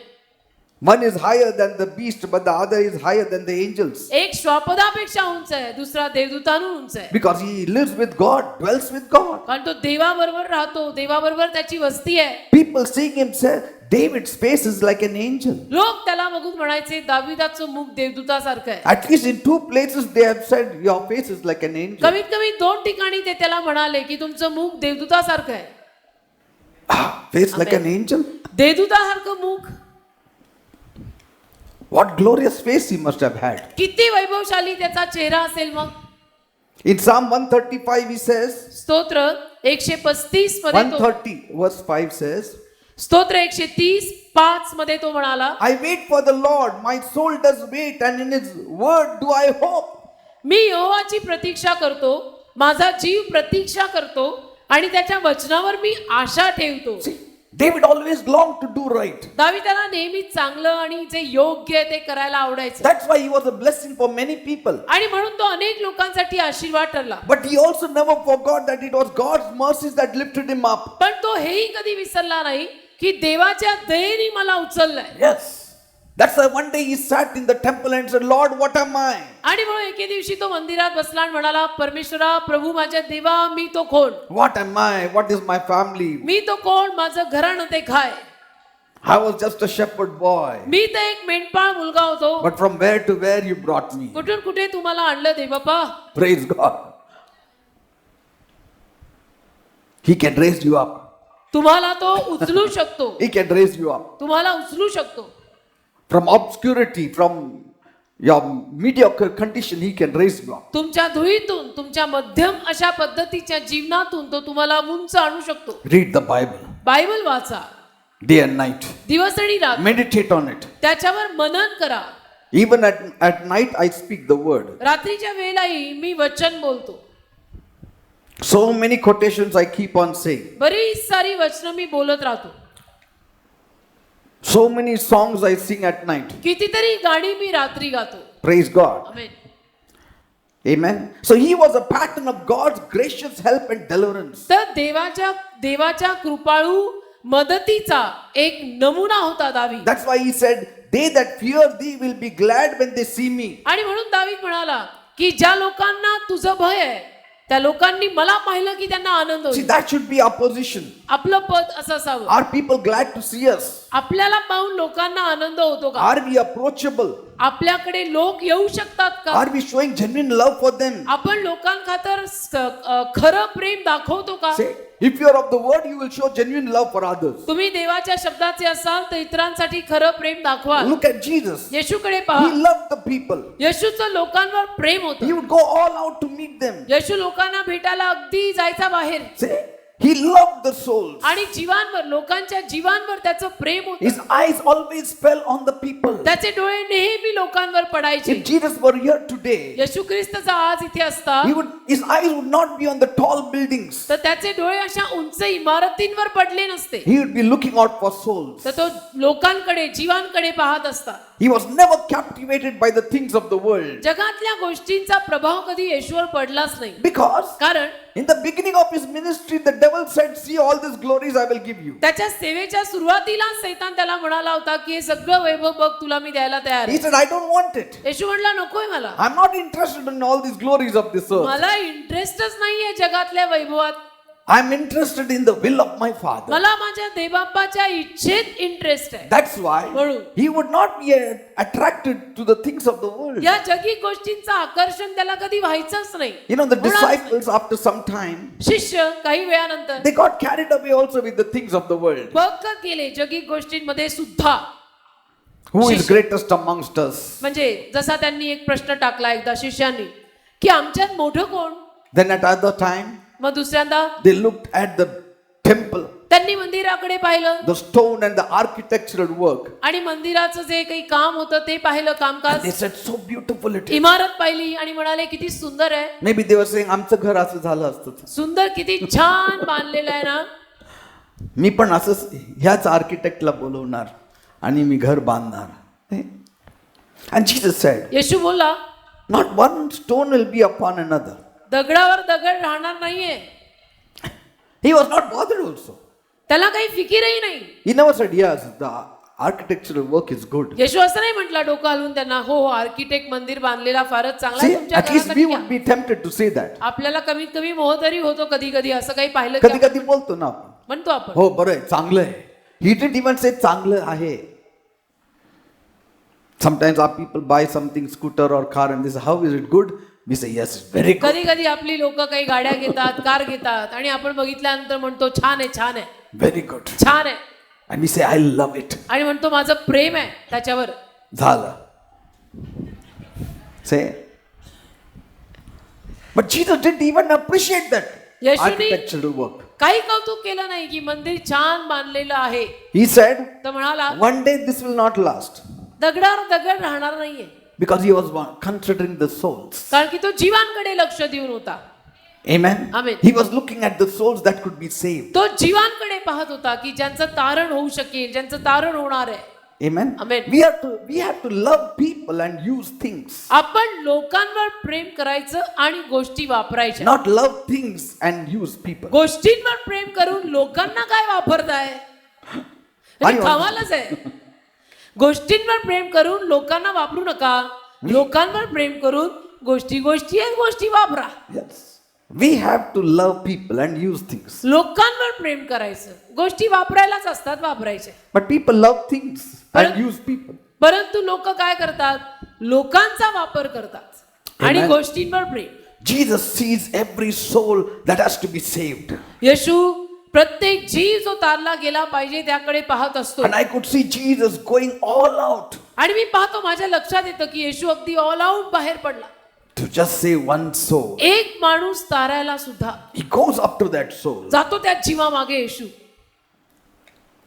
One is higher than the beast, but the other is higher than the angels. एक श्वापदापेक्षा उंच आहे, दुसरा देवदूतांहून उंच आहे. Because he lives with God, dwells with God. कारण तो देवाबरोबर राहतो, देवाबरोबर त्याची वस्ती आहे. People seeing him say, David's face is like an angel. लोक त्याला बघून म्हणायचे दाविदाचं मुख देवदूतासारखं आहे. At least in 2 places they have said, your face is like an angel. कमीत कमी 2 ठिकाणी ते त्याला म्हणाले की तुमचं मुख देवदूतासारखं आहे. Face like an angel? देवदूतासारखं मुख. What glorious face he must have had. किती वैभवशाली त्याचा चेहरा असेल मग. In Psalm 135 he says, स्तोत्र 135 मध्ये तो 130 verse 5 says, स्तोत्र 130:5 मध्ये तो म्हणाला, I wait for the Lord, my soul does wait, and in his word do I hope. मी यहोवाची प्रतीक्षा करतो, माझा जीव प्रतीक्षा करतो आणि त्याच्या वचनावर मी आशा ठेवतो. See, David always longed to do right. दाविदाला नेहमी चांगलं आणि जे योग्य आहे ते करायला आवडायचं. That's why he was a blessing for many people. आणि म्हणून तो अनेक लोकांसाठी आशीर्वाद ठरला. But he also never forgot that it was God's mercies that lifted him up. पण तो हेही कधी विसरला नाही की देवाच्या दयेने मला उचललंय. Yes. That's why one day he sat in the temple and said, Lord, what am I? आणि म्हणून एके दिवशी तो मंदिरात बसला आणि म्हणाला, परमेश्वरा, प्रभू माझ्या देवा, मी तो कोण? What am I? What is my family? मी तो कोण? माझं घराणं ते काय? I was just a shepherd boy. मी तर एक मेंढपाळ मुलगा होतो. But from where to where you brought me? कुठून कुठे तुम्हाला आणलं देवबापा? Praise God. He can raise you up. तुम्हाला तो उचलू शकतो. He can raise you up. तुम्हाला उचलू शकतो. From obscurity, from your mediocre condition, he can raise you up. तुमच्या धुळीतून, तुमच्या मध्यम अशा पद्धतीच्या जीवनातून तो तुम्हाला उंच आणू शकतो. Read the Bible. बायबल वाचा. Day and night. दिवस आणि रात. Meditate on it. त्याच्यावर मनन करा. Even at night I speak the word. रात्रीच्या वेळेलाही मी वचन बोलतो. So many quotations I keep on saying. बरीच सारी वचनं मी बोलत राहतो. So many songs I sing at night. कितीतरी गाणी मी रात्री गातो. Praise God. Amen. Amen. So he was a pattern of God's gracious help and deliverance. तर देवाच्या कृपाळू मदतीचा एक नमुना होता दावीद. That's why he said, they that fear thee will be glad when they see me. आणि म्हणून दावीद म्हणाला की ज्या लोकांना तुझं भय आहे त्या लोकांनी मला पाहिलं की त्यांना आनंद See, होईल. that should be our position. आपलं पद असं असावं. Are people glad to see us? आपल्याला पाहून लोकांना आनंद होतो का? Are we approachable? आपल्याकडे लोक येऊ शकतात का? Are we showing genuine love for them? आपण लोकांखातर खरं प्रेम दाखवतो का? Say, if you are of the word, you will show genuine love for others. तुम्ही देवाच्या शब्दाचे असाल तर इतरांसाठी खरं प्रेम दाखवा. Look at Jesus. येशूकडे पहा. He loved the people. येशूचं लोकांवर प्रेम He होतं. would go all out to meet them. येशू लोकांना भेटायला अगदी जायचा बाहेर. Say, he loved the souls. आणि जीवांवर, लोकांच्या जीवांवर त्याचं प्रेम होतं. His eyes always fell on the people. त्याचे डोळे नेहमी लोकांवर पडायचे. If Jesus were here today, येशू ख्रिस्तचा आज इथे असता his eyes would not be on the tall buildings. तर त्याचे डोळे अशा उंच इमारतींवर पडले नसते. He would be looking out for souls. तर तो लोकांकडे, जीवांकडे पाहत असता. He was never captivated by the things of the world. जगातल्या गोष्टींचा प्रभाव कधी येशूवर पडलाच नाही. Because कारण in the beginning of his ministry, the devil said, see all these glories I will give you. त्याच्या सेवेच्या सुरुवातीला सैतान त्याला म्हणाला होता की हे सगळं वैभव बघ तुला मी द्यायला तयार He आहे. said, I don't want it. येशू म्हणला नकोय मला. I'm not interested in all these glories of this earth. मला इंटरेस्टच नाहीये जगातल्या वैभवात. I'm interested in the will of my Father. मला माझ्या देवबापाच्या इच्छेत इंटरेस्ट आहे. That's why म्हणून he would not be attracted to the things of the world. या जगी गोष्टींचं आकर्षण त्याला कधी व्हायचंच नाही. You know, the होणारच नाही. disciples, after some time, शिष्य काही वेळानंतर they got carried away also with the things of the world. बघत गेले जगी गोष्टींमध्ये सुद्धा. Who is शिष्य. greatest amongst us? म्हणजे जसा त्यांनी एक प्रश्न टाकला एकदा शिष्यांनी की आमच्यात मोठं कोण. Then at other time, मग दुसऱ्यांदा they looked at the temple, त्यांनी मंदिराकडे पाहिलं the stone and the architectural work. आणि मंदिराचं जे काही काम होतं ते पाहिलं And कामकाज. they said, so beautiful it is. इमारत पाहिली आणि म्हणाले किती सुंदर आहे. Maybe they were saying, आमचं घर असं झालं असतं. सुंदर किती छान बांधलेलं आहे ना. मी पण असंच ह्याच आर्किटेक्टला बोलवणार आणि मी घर बांधणार. And Jesus said, येशू बोलला not one stone will be upon another. दगडावर दगड राहणार नाहीये. He was not bothered also. त्याला काही फिकीरही नाही. He never said, yes, the architectural work is good. येशू असं नाही म्हटलं डोकं हलवून त्यांना हो आर्किटेक्ट मंदिर बांधलेला फारच चांगला आहे, See, तुमच्या at least घरासाठी we घ्या. would be tempted to say that. आपल्याला कमीत कमी मोह तरी होतो कधी कधी असं काही पाहिलं की कधी आपण कधी बोलतो ना आपण, म्हणतो आपण. हो बरं आहे, चांगलं आहे. He didn't even say चांगलं आहे. Sometimes our people buy something, scooter or car, and they say, how is it good? We say, yes, it's very good. कधी कधी आपली लोक काही गाड्या घेतात कार घेतात आणि आपण बघितल्यानंतर म्हणतो छान आहे छान आहे Very good. छान आहे And we say, I love it. आणि म्हणतो माझं प्रेम आहे त्याच्यावर. झालं. Say. But Jesus didn't even appreciate that येशूनी architectural work. काही कौतुक केलं नाही की मंदिर छान बांधलेलं आहे. He said, तर म्हणाला one day this will not last. दगडावर दगड राहणार नाहीये. Because he was considering the souls. कारण की तो जीवांकडे लक्ष देऊन होता. Amen. Amen. He was looking at the souls that could be saved. तो जीवांकडे पाहत होता की ज्यांचं तारण होऊ शकेल, ज्यांचं तारण होणार आहे. Amen. Amen. We have to love people and use things. आपण लोकांवर प्रेम करायचं आणि गोष्टी वापरायच्या. Not love things and use people. गोष्टींवर प्रेम करून लोकांना काय वापरताय? आणि कमालच आहे. गोष्टींवर प्रेम करून लोकांना वापरू नका. लोकांवर प्रेम करून गोष्टी वापरा. Yes. We have to love people and use things. लोकांवर प्रेम करायचं, गोष्टी वापरायलाच असतात, वापरायचे. But people love things and use people. परंतु लोक काय करतात? लोकांचा वापर करतात आणि Amen. गोष्टींवर प्रेम. Jesus sees every soul that has to be saved. येशू प्रत्येक जीव जो तारला गेला पाहिजे त्याकडे पाहत असतो. And I could see Jesus going all out आणि मी पाहतो माझ्या लक्षात येतं की येशू अगदी ऑल आउट बाहेर पडला. to just save one soul. एक माणूस तारायला सुद्धा He goes up to that soul, जातो त्या जीवामागे येशू.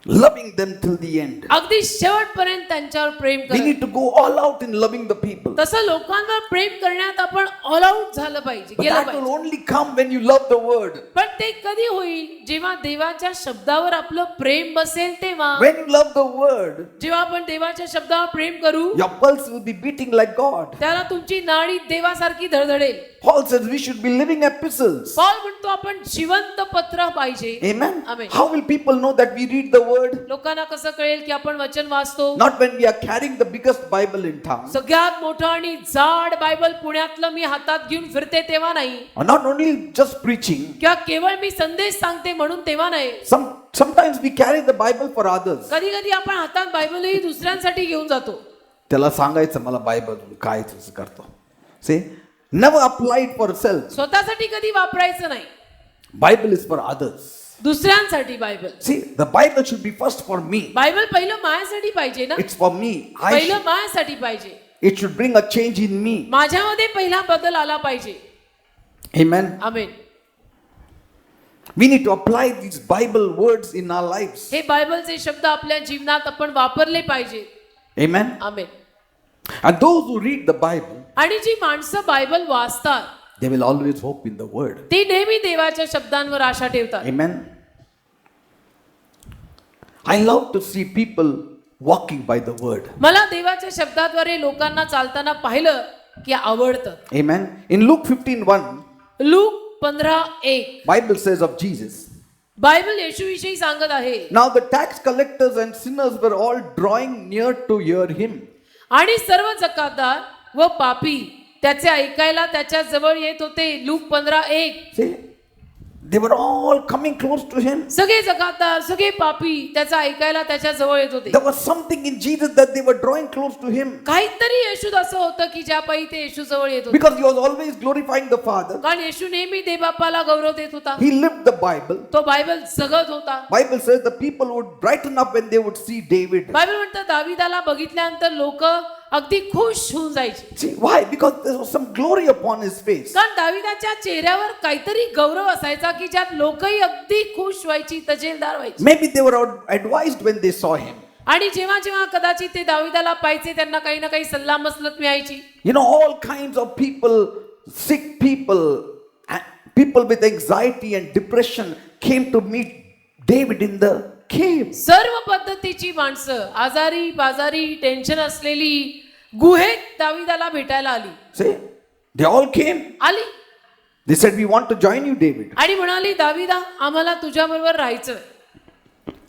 loving them till the end. अगदी शेवटपर्यंत त्यांच्यावर प्रेम We करत. need to go all out in loving the people. तसं लोकांवर प्रेम करण्यात आपण ऑल आउट झालं पाहिजे, But गेलं that will पाहिजे. only come when you love the word. पण ते कधी होईल? जेव्हा देवाच्या शब्दावर आपलं प्रेम बसेल तेव्हा. When you love the word, जेव्हा आपण देवाच्या शब्दावर प्रेम करू your pulse will be beating like God. त्याला तुमची नाडी देवासारखी धडधडेल. Paul says we should be living epistles. Paul म्हणतो आपण जिवंत पत्र पाहिजे. Amen. Amen. How will people know that we read the word? लोकांना कसं कळेल की आपण वचन वाचतो? Not when we are carrying the biggest Bible in town. सगळ्यात मोठं आणि जाड बायबल पुण्यातलं मी हातात घेऊन फिरते तेव्हा नाही, Or not only just preaching. किंवा केवळ मी संदेश सांगते म्हणून तेव्हा नाही. Sometimes we carry the Bible for others. कधी कधी आपण हातात बायबलही दुसऱ्यांसाठी घेऊन जातो. त्याला सांगायचं मला बायबल काय तुझं करतो. See, never apply it for self. स्वतःसाठी कधी वापरायचं नाही. Bible is for others. दुसऱ्यांसाठी Bible. See, the Bible should be first for me. Bible पहिलं माझ्यासाठी पाहिजे ना. It's for me. पहिलं माझ्यासाठी पाहिजे. It should bring a change in me. माझ्यामध्ये पहिला बदल आला पाहिजे. Amen. Amen. We need to apply these Bible words in our lives. हे बायबलचे शब्द आपल्या जीवनात आपण वापरले पाहिजे. Amen. Amen. And those who read the Bible, आणि जी माणसं बायबल वाचतात they will always hope in the word. ती नेहमी देवाच्या शब्दांवर आशा ठेवतात. Amen. I love to see people walking by the word. मला देवाच्या शब्दाद्वारे लोकांना चालताना पाहिलं की आवडतं. Amen. In Luke 15:1, Luke 15:1 Bible says of Jesus, Bible येशूविषयी सांगत आहे. now the tax collectors and sinners were all drawing near to hear him. आणि सर्व जकातदार व पापी त्याचे ऐकायला त्याच्या जवळ येत होते. Look 15:1. See, They were all coming close to him. सगळे जगातदार, सगळे पापी त्याचा ऐकायला त्याच्या जवळ येत होते. There was something in Jesus that they were drawing close to him काहीतरी येशूत असं होतं की ज्या पायी ते येशू जवळ येत होते. because he was always glorifying the Father. कारण येशू नेहमी देवबापाला गौरव देत होता. He lived the Bible. तो बायबल जगत होता. Bible says the people would brighten up when they would see David. Bible म्हणतं दाविदाला बघितल्यानंतर लोक अगदी खुश होऊन जायचे. See why? Because there was some glory upon his face. कारण दाविदाच्या चेहऱ्यावर काहीतरी गौरव असायचा की ज्यात लोकही अगदी खुश व्हायची, तजेलदार व्हायची. Maybe they were advised when they saw him. आणि जेव्हा जेव्हा कदाचित ते दाविदाला पाहायचे त्यांना काही ना काही सल्ला मसलत मिळायची. You know, all kinds of people, sick people, people with anxiety and depression came to meet David in the cave. सर्व पद्धतीची माणसं, आजारी बाजारी टेन्शन असलेली गुहेत दाविदाला भेटायला आली. See, they all came. आली They said, "We want to join you, David." आणि म्हणाली दाविदा आम्हाला तुझ्या बरोबर राहायचं.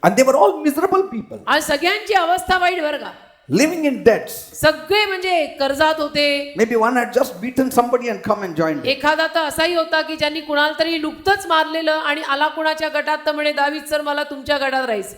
And they were all miserable people, आणि सगळ्यांची अवस्था वाईट बरं का. living in debts. सगळे म्हणजे कर्जात होते. Maybe one had just beaten somebody and come and joined him. एखादा तर असाही होता की ज्यांनी कुणाला तरी नुकतंच मारलेलं आणि आला कुणाच्या गटात तर म्हणे दावीद सर मला तुमच्या गटात राहायचं.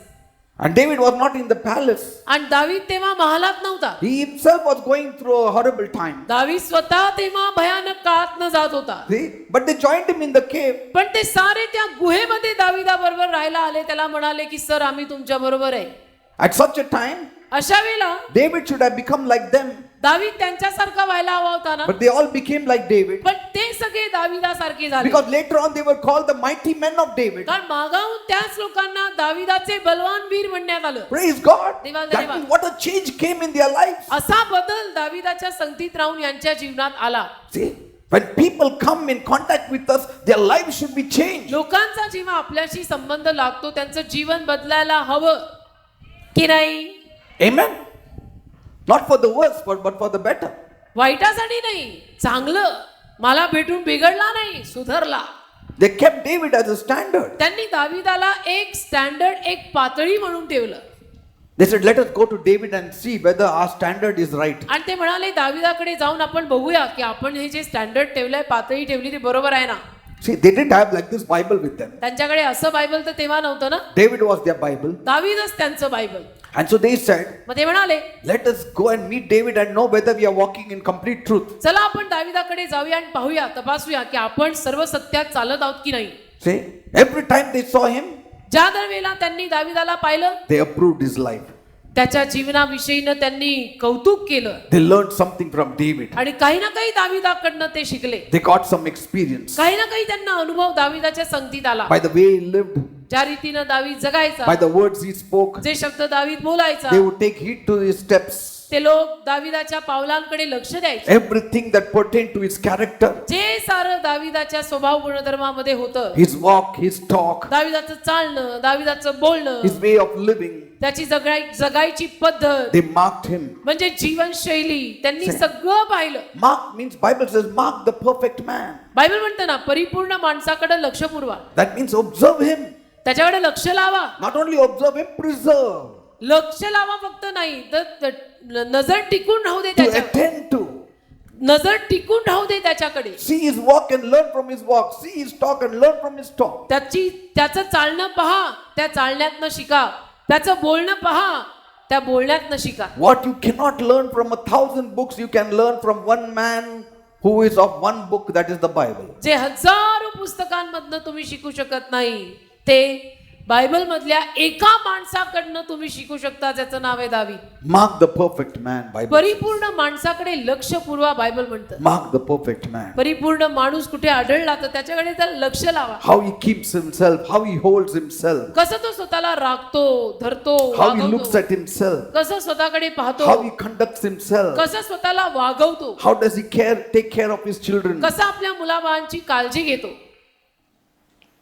And David was not in the palace. आणि दावीद तेव्हा महालात नव्हता. He himself was going through a horrible time. दावीद स्वतः तेव्हा भयानक काळात न जात होता. See? But they joined him in the cave. पण ते सारे त्या गुहेमध्ये दाविदा बरोबर राहायला आले. त्याला म्हणाले की सर आम्ही तुमच्या बरोबर आहे. At such a time, अशा वेळेला David should have become like them. दावीद त्यांच्यासारखा व्हायला हवा होता ना. But they all became like David. पण ते सगळे दाविदासारखे झाले. Because later on they were called the mighty men of David. कारण मागाहून त्याच लोकांना दाविदाचे बलवान वीर म्हणण्यात आलं. Praise God. देवा- That means what a change came in their lives. असा बदल दाविदाच्या संगतीत राहून यांच्या जीवनात आला. See, when people come in contact with us, their lives should be changed. लोकांचा जेव्हा आपल्याशी संबंध लागतो त्यांचं जीवन बदलायला हवं की नाही. Amen. Not for the worse, but for the better. वाईटासाठी नाही, चांगलं मला भेटून बिघडला नाही, सुधारला. They kept David as a standard. त्यांनी दाविदाला एक स्टँडर्ड, एक पातळी म्हणून ठेवलं. They said, "Let us go to David and see whether our standard is right." आणि ते म्हणाले दाविदाकडे जाऊन आपण बघूया की आपण हे जे स्टँडर्ड ठेवलंय, पातळी ठेवली ती बरोबर आहे ना. See, they didn't have like this Bible with them. त्यांच्याकडे असं बायबल तर तेव्हा नव्हतं ना. David was their Bible. दाविदच त्यांचं Bible. And so they said, मग ते म्हणाले "Let us go and meet David and know whether we are walking in complete truth." चला आपण दाविदाकडे जाऊया आणि पाहूया, तपासूया की आपण सर्व सत्यात चालत आहोत की नाही. See, every time they saw him, ज्या दरवेळेला त्यांनी दाविदाला पाहिलं they approved his life. त्याच्या जीवनाविषयीनं त्यांनी कौतुक केलं. They learned something from David. आणि काही ना काही दाविदाकडनं ते शिकले. They got some experience काही ना काही त्यांना अनुभव दाविदाच्या संगतीत आला. by the way he lived, ज्या रीतीनं दावीद जगायचा, by the words he spoke. जे शब्द दावीद बोलायचा, They would take heed to his steps. ते लोक दाविदाच्या पावलांकडे लक्ष द्यायचे. Everything that pertained to his character, जे सारं दाविदाच्या स्वभाव गुणधर्मामध्ये होतं, his walk, his talk, दाविदाचं चालणं, दाविदाचं बोलणं, his way of living, त्याची जगायची पद्धत they marked him. म्हणजे जीवनशैली त्यांनी सगळं पाहिलं. Mark means, Bible says, mark the perfect man. Bible म्हणतं ना परिपूर्ण माणसाकडे लक्ष पुरवा. That means observe him. त्याच्याकडे लक्ष लावा. Not only observe him, preserve. लक्ष लावा फक्त नाही तर नजर टिकून राहू दे To त्याच्याकडे. attend to. नजर टिकून राहू दे त्याच्याकडे. See his walk and learn from his walk. See his talk and learn from his talk. त्याचं चालणं पहा, त्या चालण्यातनं शिका. त्याचं बोलणं पहा, त्या बोलण्यातनं शिका. What you cannot learn from 1,000 books, you can learn from one man who is of one book, that is the Bible. जे हजारो पुस्तकांमधनं तुम्ही शिकू शकत नाही ते बायबल मधल्या एका माणसाकडनं तुम्ही शिकू शकता, ज्याचं नाव आहे दावीद. Mark the perfect man, Bible. परिपूर्ण माणसाकडे लक्ष पुरवा बायबल म्हणतं. Mark the perfect man. परिपूर्ण माणूस कुठे आढळला तर त्याच्याकडे तर लक्ष लावा. How he keeps himself, how he holds himself, कसं तो स्वतःला राखतो, धरतो, how he वागवतो. looks at himself, कसं स्वतःकडे पाहतो, how he conducts himself, कसं स्वतःला वागवतो, how does he take care of his children. कसं आपल्या मुलाबाळांची काळजी घेतो.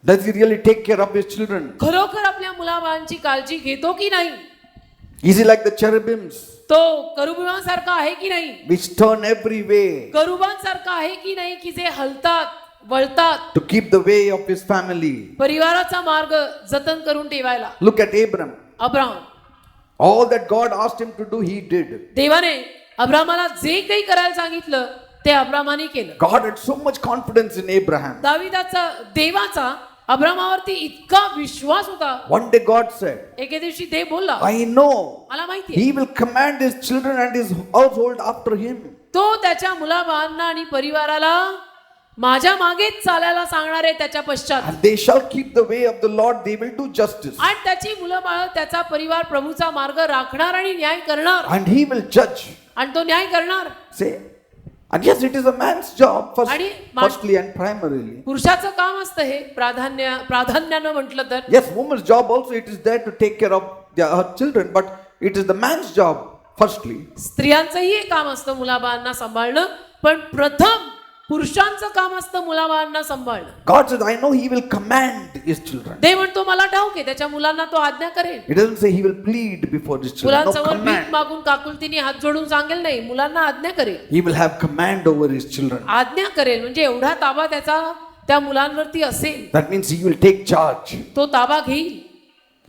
Does he really take care of his children? खरोखर आपल्या मुलाबाळांची काळजी घेतो की नाही. Is he like the cherubims तो करुबांसारखा आहे की नाही. which turn every way करुबांसारखा आहे की नाही की जे हलतात, वळतात, to keep the way of his family? परिवाराचा मार्ग जतन करून ठेवायला. Look at Abram. Abram, All that God asked him to do, he did. देवाने अब्रामाला जे काही करायला सांगितलं ते अब्रामाने केलं. God had so much confidence in Abraham. दाविदाचा देवाचा अब्रामावरती इतका विश्वास होता. One day God said, एके दिवशी देव बोलला, I know मला माहितीये he will command his children and his household after him. तो त्याच्या मुलाबाळांना आणि परिवाराला माझ्या मागेच चालायला सांगणार आहे त्याच्या पश्चात. And they shall keep the way of the Lord, they will do justice. आणि त्याची मुलं बाळ त्याचा परिवार प्रभूचा मार्ग राखणार आणि न्याय करणार. And he will judge. आणि तो न्याय करणार. Say, and yes, it is a man's job आणि firstly and primarily. पुरुषाचं काम असतं हे प्राधान्यानं म्हटलं तर. Yes, woman's job also it is there to take care of her children, but it is the man's job firstly. स्त्रियांचंही हे काम असतं मुलाबाळांना सांभाळणं, पण प्रथम पुरुषांचं काम असतं मुलाबाळांना सांभाळणं. God says, I know he will command his children. देव म्हणतो मला ठाऊक आहे त्याच्या मुलांना तो आज्ञा करेल. It doesn't say he will plead before his children. No मुलांसमोर भीक command. मागून काकुलतीने हात जोडून सांगेल नाही, मुलांना आज्ञा करेल. He will have command over his children. आज्ञा करेल म्हणजे एवढा ताबा त्याचा त्या मुलांवरती असेल. That means he will take charge. तो ताबा घेईल.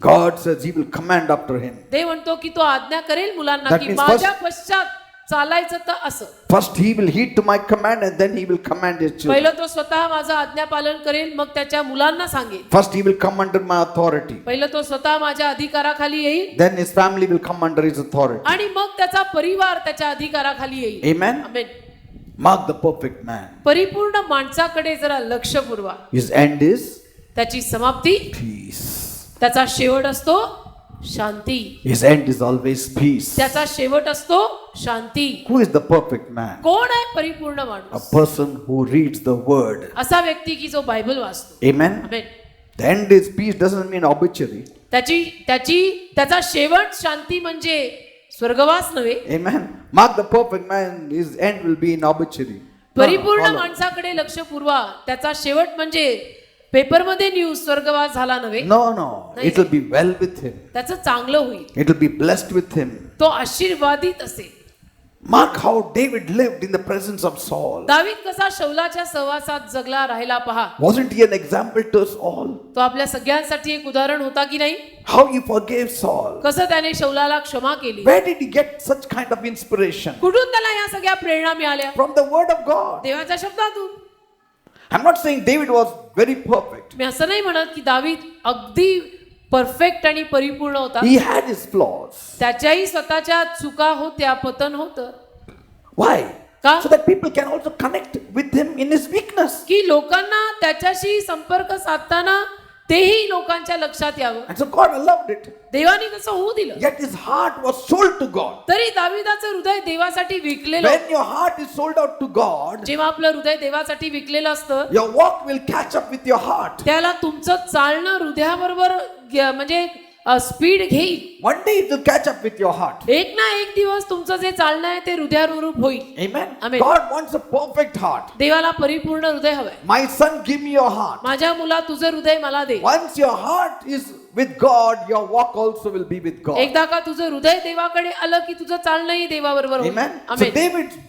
God says he will command after him. देव म्हणतो की तो आज्ञा करेल मुलांना That की means माझ्या पश्चात चालायचं तर असं. First he will heed to my command and then he will command his children. पहिलं तो स्वतः माझं आज्ञा पालन करेल, मग त्याच्या मुलांना सांगेल. First he will come under my authority. पहिलं तो स्वतः माझ्या अधिकाराखाली येईल Then his family will come under his authority. आणि मग त्याचा परिवार त्याच्या अधिकाराखाली येईल. Amen. Amen. Mark the perfect man. परिपूर्ण माणसाकडे जरा लक्ष पुरवा. His end is त्याची समाप्ती, peace. त्याचा शेवट असतो शांती. His end is always peace. त्याचा शेवट असतो शांती. Who is the perfect man? कोण आहे परिपूर्ण A माणूस? person who reads the word. असा व्यक्ती की जो बायबल वाचतो. Amen. Amen. The end is peace doesn't mean obituary. त्याचा शेवट शांती म्हणजे स्वर्गवास नव्हे. Amen. Mark the perfect man, his end will be in obituary. परिपूर्ण follow. माणसाकडे लक्ष पुरवा. त्याचा शेवट म्हणजे पेपरमध्ये न्यूज स्वर्गवास झाला नव्हे. No, it will be well with him. त्याचं चांगलं होईल. It will be blessed with him. तो आशीर्वादित असेल. Mark how David lived in the presence of Saul. दावीद कसा शौलाच्या सहवासात जगला राहिला पहा. Wasn't he an example to us all? तो आपल्या सगळ्यांसाठी एक उदाहरण होता की नाही. How he forgave Saul. कसं त्याने शौलाला क्षमा केली. Where did he get such kind of inspiration? कुठून त्याला या सगळ्या प्रेरणा मिळाल्या. From the word of God. देवाच्या शब्दातून. I'm not saying David was very perfect. मी असं नाही म्हणत की दावीद अगदी परफेक्ट आणि परिपूर्ण होता. He had his flaws. त्याच्याही स्वतःच्या चुका होत्या, पतन होतं. Why? का? So that people can also connect with him in his weakness. की लोकांना त्याच्याशी संपर्क साधताना तेही लोकांच्या लक्षात यावं. And so God allowed it. देवाने तसं होऊ दिलं. Yet his heart was sold to God. तरी दाविदाचं हृदय देवासाठी विकलेलं. When your heart is sold out to God, जेव्हा आपलं हृदय देवासाठी विकलेलं असतं, your walk will catch up with your heart. त्याला तुमचं चालणं हृदयाबरोबर म्हणजे स्पीड घेईल. One day it will catch up with your heart. एक ना एक दिवस तुमचं जे चालणं आहे ते हृदयानुरूप होईल. Amen. Amen. God wants a perfect heart. देवाला परिपूर्ण हृदय हवंय. My son, give me your heart. माझ्या मुला तुझं हृदय मला दे. Once your heart is with God, your walk also will be with God. एकदा का तुझं हृदय देवाकडे आलं की तुझं चालणंही देवाबरोबर होईल. Amen. So amen. David's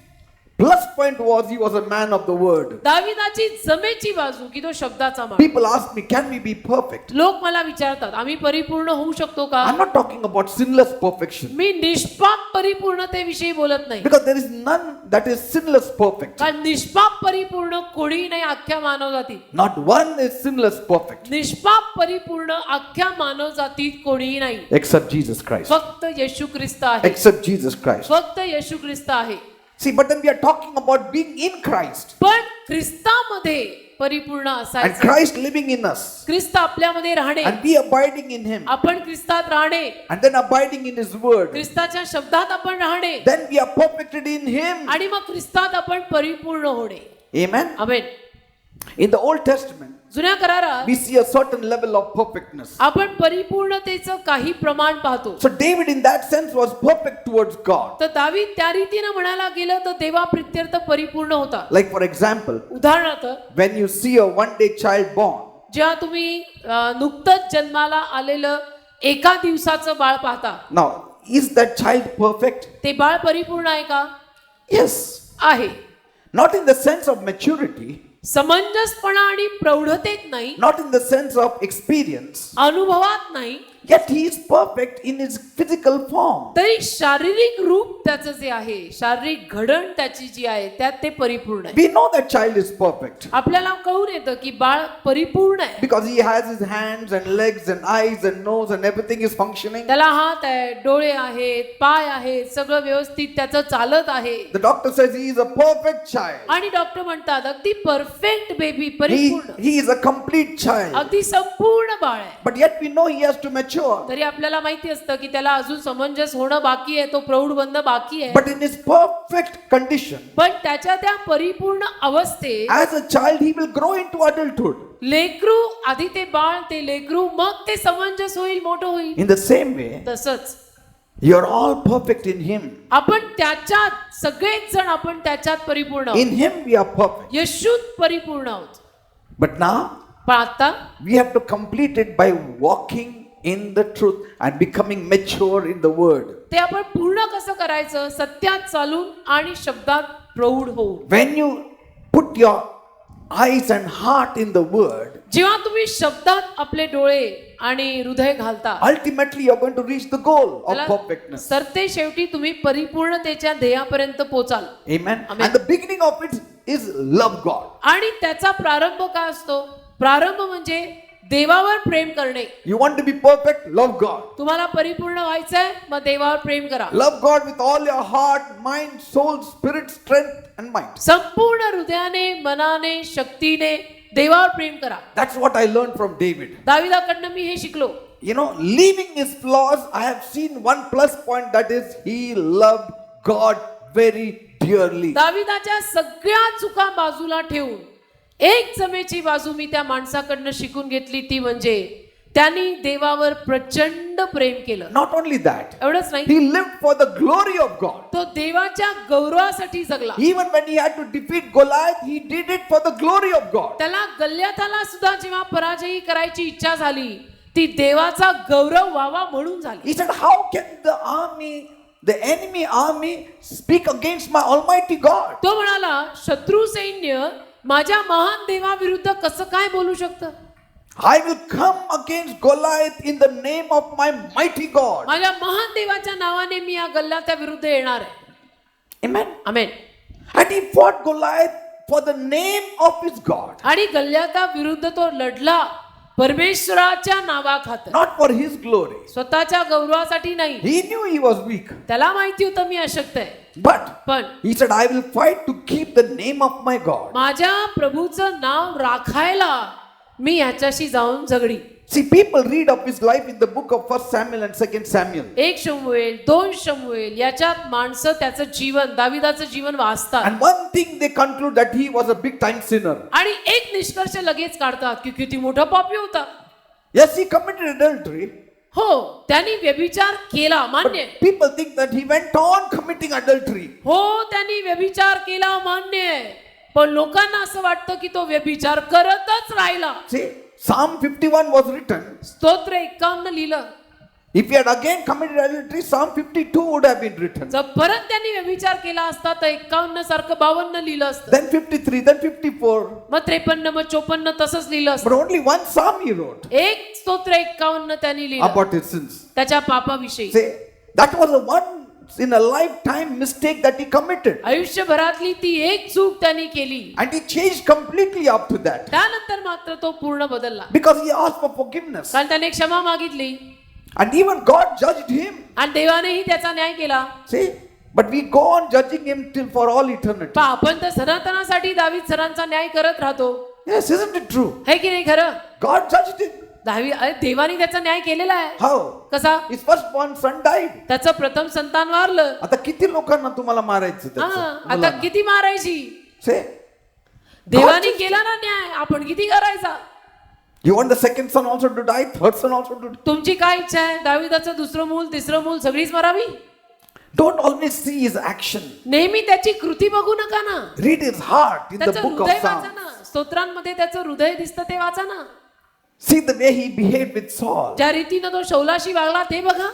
plus point was he was a man of the word. दाविदाची जमेची बाजू की तो शब्दाचा माणूस. People ask me, can we be perfect? लोक मला विचारतात आम्ही परिपूर्ण होऊ शकतो का. I'm not talking about sinless perfection. मी निष्पाप परिपूर्णतेविषयी बोलत नाही. Because there is none that is sinless perfect. कारण निष्पाप परिपूर्ण कोणी नाही अख्ख्या मानव जातीत. Not one is sinless perfect. निष्पाप परिपूर्ण अख्ख्या मानव जातीत कोणीही नाही. Except Jesus Christ. फक्त येशू ख्रिस्त आहे. Except Jesus Christ. फक्त येशू ख्रिस्त आहे. See, but then we are talking about being in Christ. पण ख्रिस्तामध्ये परिपूर्ण And असायचं. Christ living in us. ख्रिस्त आपल्यामध्ये राहणे. And we abiding in Him. आपण ख्रिस्तात राहणे. And then abiding in His word. ख्रिस्ताच्या शब्दात आपण राहणे. Then we are perfected in Him. आणि मग ख्रिस्तात आपण परिपूर्ण होणे. Amen. Amen. In the Old Testament, जुन्या करारात we see a certain level of perfectness. आपण परिपूर्णतेचं काही प्रमाण पाहतो. So David in that sense was perfect towards God. तर दावीद त्या रीतीने म्हणायला गेलं तर देवा प्रित्यर्थ परिपूर्ण होता. Like for example, उदाहरणार्थ when you see a one-day child born, जेव्हा तुम्ही नुकतंच जन्माला आलेलं एका दिवसाचं बाळ पाहता. now is that child perfect? ते बाळ परिपूर्ण आहे का. Yes. आहे. Not in the sense of maturity, समंजसपणा आणि प्रौढतेत नाही. not in the sense of experience. अनुभवात नाही. Yet he is perfect in his physical form. तरी शारीरिक रूप त्याचं जे आहे, शारीरिक घडण त्याची जी आहे, त्यात ते परिपूर्ण आहे. We know that child is perfect आपल्याला कळून येतं की बाळ परिपूर्ण आहे. because he has his hands and legs and eyes and nose and everything is functioning. त्याला हात आहे, डोळे आहेत, पाय आहेत, सगळं व्यवस्थित त्याचं चालत आहे. The doctor says he is a perfect child. आणि डॉक्टर म्हणतात अगदी परफेक्ट बेबी, परिपूर्ण, He is a complete child. अगदी संपूर्ण बाळ आहे. But yet we know he has to mature. तरी आपल्याला माहिती असतं की त्याला अजून समंजस होणं बाकी आहे, तो प्रौढ बनणं बाकी आहे. But in his perfect condition, पण त्याच्या त्या परिपूर्ण अवस्थेत as a child, he will grow into adulthood. लेकरू, आधी ते बाळ, ते लेकरू, मग ते समंजस होईल, मोठं होईल. In the same way, तसंच you are all perfect in him. आपण त्याच्यात, सगळेच जण आपण त्याच्यात परिपूर्ण आहोत. In him we are perfect. येशूत परिपूर्ण आहोत. But now पण आता we have to complete it by walking in the truth and becoming mature in the word. ते आपण पूर्ण कसं करायचं? सत्यात चालून आणि शब्दात प्रौढ होऊन. When you put your eyes and heart in the word, जेव्हा तुम्ही शब्दात आपले डोळे आणि हृदय घालता, ultimately you're going to reach the goal of त्याला perfectness. सरते शेवटी तुम्ही परिपूर्णतेच्या ध्येयापर्यंत पोचाल. Amen. Amen. And the beginning of it is love God. आणि त्याचा प्रारंभ काय असतो? प्रारंभ म्हणजे देवावर प्रेम करणे. You want to be perfect? Love God. तुम्हाला परिपूर्ण व्हायचंय, मग देवावर प्रेम करा. Love God with all your heart, mind, soul, spirit, strength and mind. संपूर्ण हृदयाने, मनाने, शक्तीने देवावर प्रेम करा. That's what I learned from David. दाविदाकडनं मी हे शिकलो. You know, leaving his flaws, I have seen one plus point, that is he loved God very dearly. दाविदाच्या सगळ्या चुका बाजूला ठेवून एक जमेची बाजू मी त्या माणसाकडनं शिकून घेतली, ती म्हणजे त्यांनी देवावर प्रचंड प्रेम केलं. Not only that, एवढंच नाही, he lived for the glory of God. तो देवाच्या गौरवासाठी जगला. Even when he had to defeat Goliath, he did it for the glory of God. त्याला गल्ल्याथाला सुद्धा जेव्हा पराजयी करायची इच्छा झाली, ती देवाचा गौरव व्हावा म्हणून झाली. He said, how can the enemy army speak against my almighty God? तो म्हणाला, शत्रू सैन्य माझ्या महान देवाविरुद्ध कसं काय बोलू शकतं? I will come against Goliath in the name of my mighty God. माझ्या महान देवाच्या नावाने मी या गल्ल्याच्या विरुद्ध येणार आहे. Amen. Amen. And he fought Goliath for the name of his God. आणि गल्ल्याच्या विरुद्ध तो लढला परमेश्वराच्या नावाखातर, Not for his glory. स्वतःच्या गौरवासाठी नाही. He knew he was weak. त्याला माहिती होतं मी अशक्त आहे. पण He said, I will fight to keep the name of my God. माझ्या प्रभूचं नाव राखायला मी याच्याशी जाऊन झगडी. See, people read of his life in the book of 1 Samuel and 2 Samuel. 1 शमूएल, 2 शमूएल याच्यात माणसं त्याचं जीवन, दाविदाचं जीवन वाचतात. And one thing they conclude that he was a big time sinner. आणि एक निष्कर्ष लगेच काढतात की किती मोठा पापी होता. Yes, he committed adultery. हो, त्यांनी व्यभिचार केला, मान्य. But people think that he went on committing adultery. हो, त्यांनी व्यभिचार केला, मान्य आहे. पण लोकांना असं वाटतं की तो व्यभिचार करतच राहिला. See, Psalm 51 was written. स्तोत्र 51 लिहिलं. If he had again committed adultery, Psalm 52 would have been written. जर परत त्यांनी व्यभिचार केला असता तर 51 सारखं 52 लिहिलं असतं. Then 53, then 54. मग 53, मग 54 तसंच लिहिलं But असतं. only one psalm he wrote एक स्तोत्र 51 त्यांनी लिहिलं about his sins. त्याच्या पापाविषयी. See, that was a once in a lifetime mistake that he committed. आयुष्यभरातली ती एक चूक त्यांनी केली. And he changed completely after that. त्यानंतर मात्र तो पूर्ण बदलला. Because he asked for forgiveness. कारण त्याने क्षमा मागितली And even God judged him. आणि देवानेही त्याचा न्याय केला. See, but we go on judging him till for all eternity. पण आपण तर सनातनासाठी दावीद सरांचा न्याय करत राहतो. Yes, isn't it true? है की नाही खरं? God judged him. देवाने त्याचा न्याय केलेला आहे. How? कसा? His firstborn son died. त्याचं प्रथम संतान वारलं. आता किती लोकांना तुम्हाला मारायचं हा, त्याचं? आता किती मारायची? See, देवाने केला ना न्याय, आपण किती करायचा? you want the second son also to die, third son also to die? तुमची काय इच्छा आहे? दाविदाचं दुसरं मूल, तिसरं मूल सगळीच Maravi? Don't always see his action. नेहमी त्याची कृती बघू नका ना. Read his heart in the त्याचं book of हृदय वाचा Psalms. ना. स्तोत्रांमध्ये त्याचं हृदय दिसतं ते वाचा ना. See the way he behaved with Saul. ज्या रीतीनं तो शौलाशी वागला ते बघा.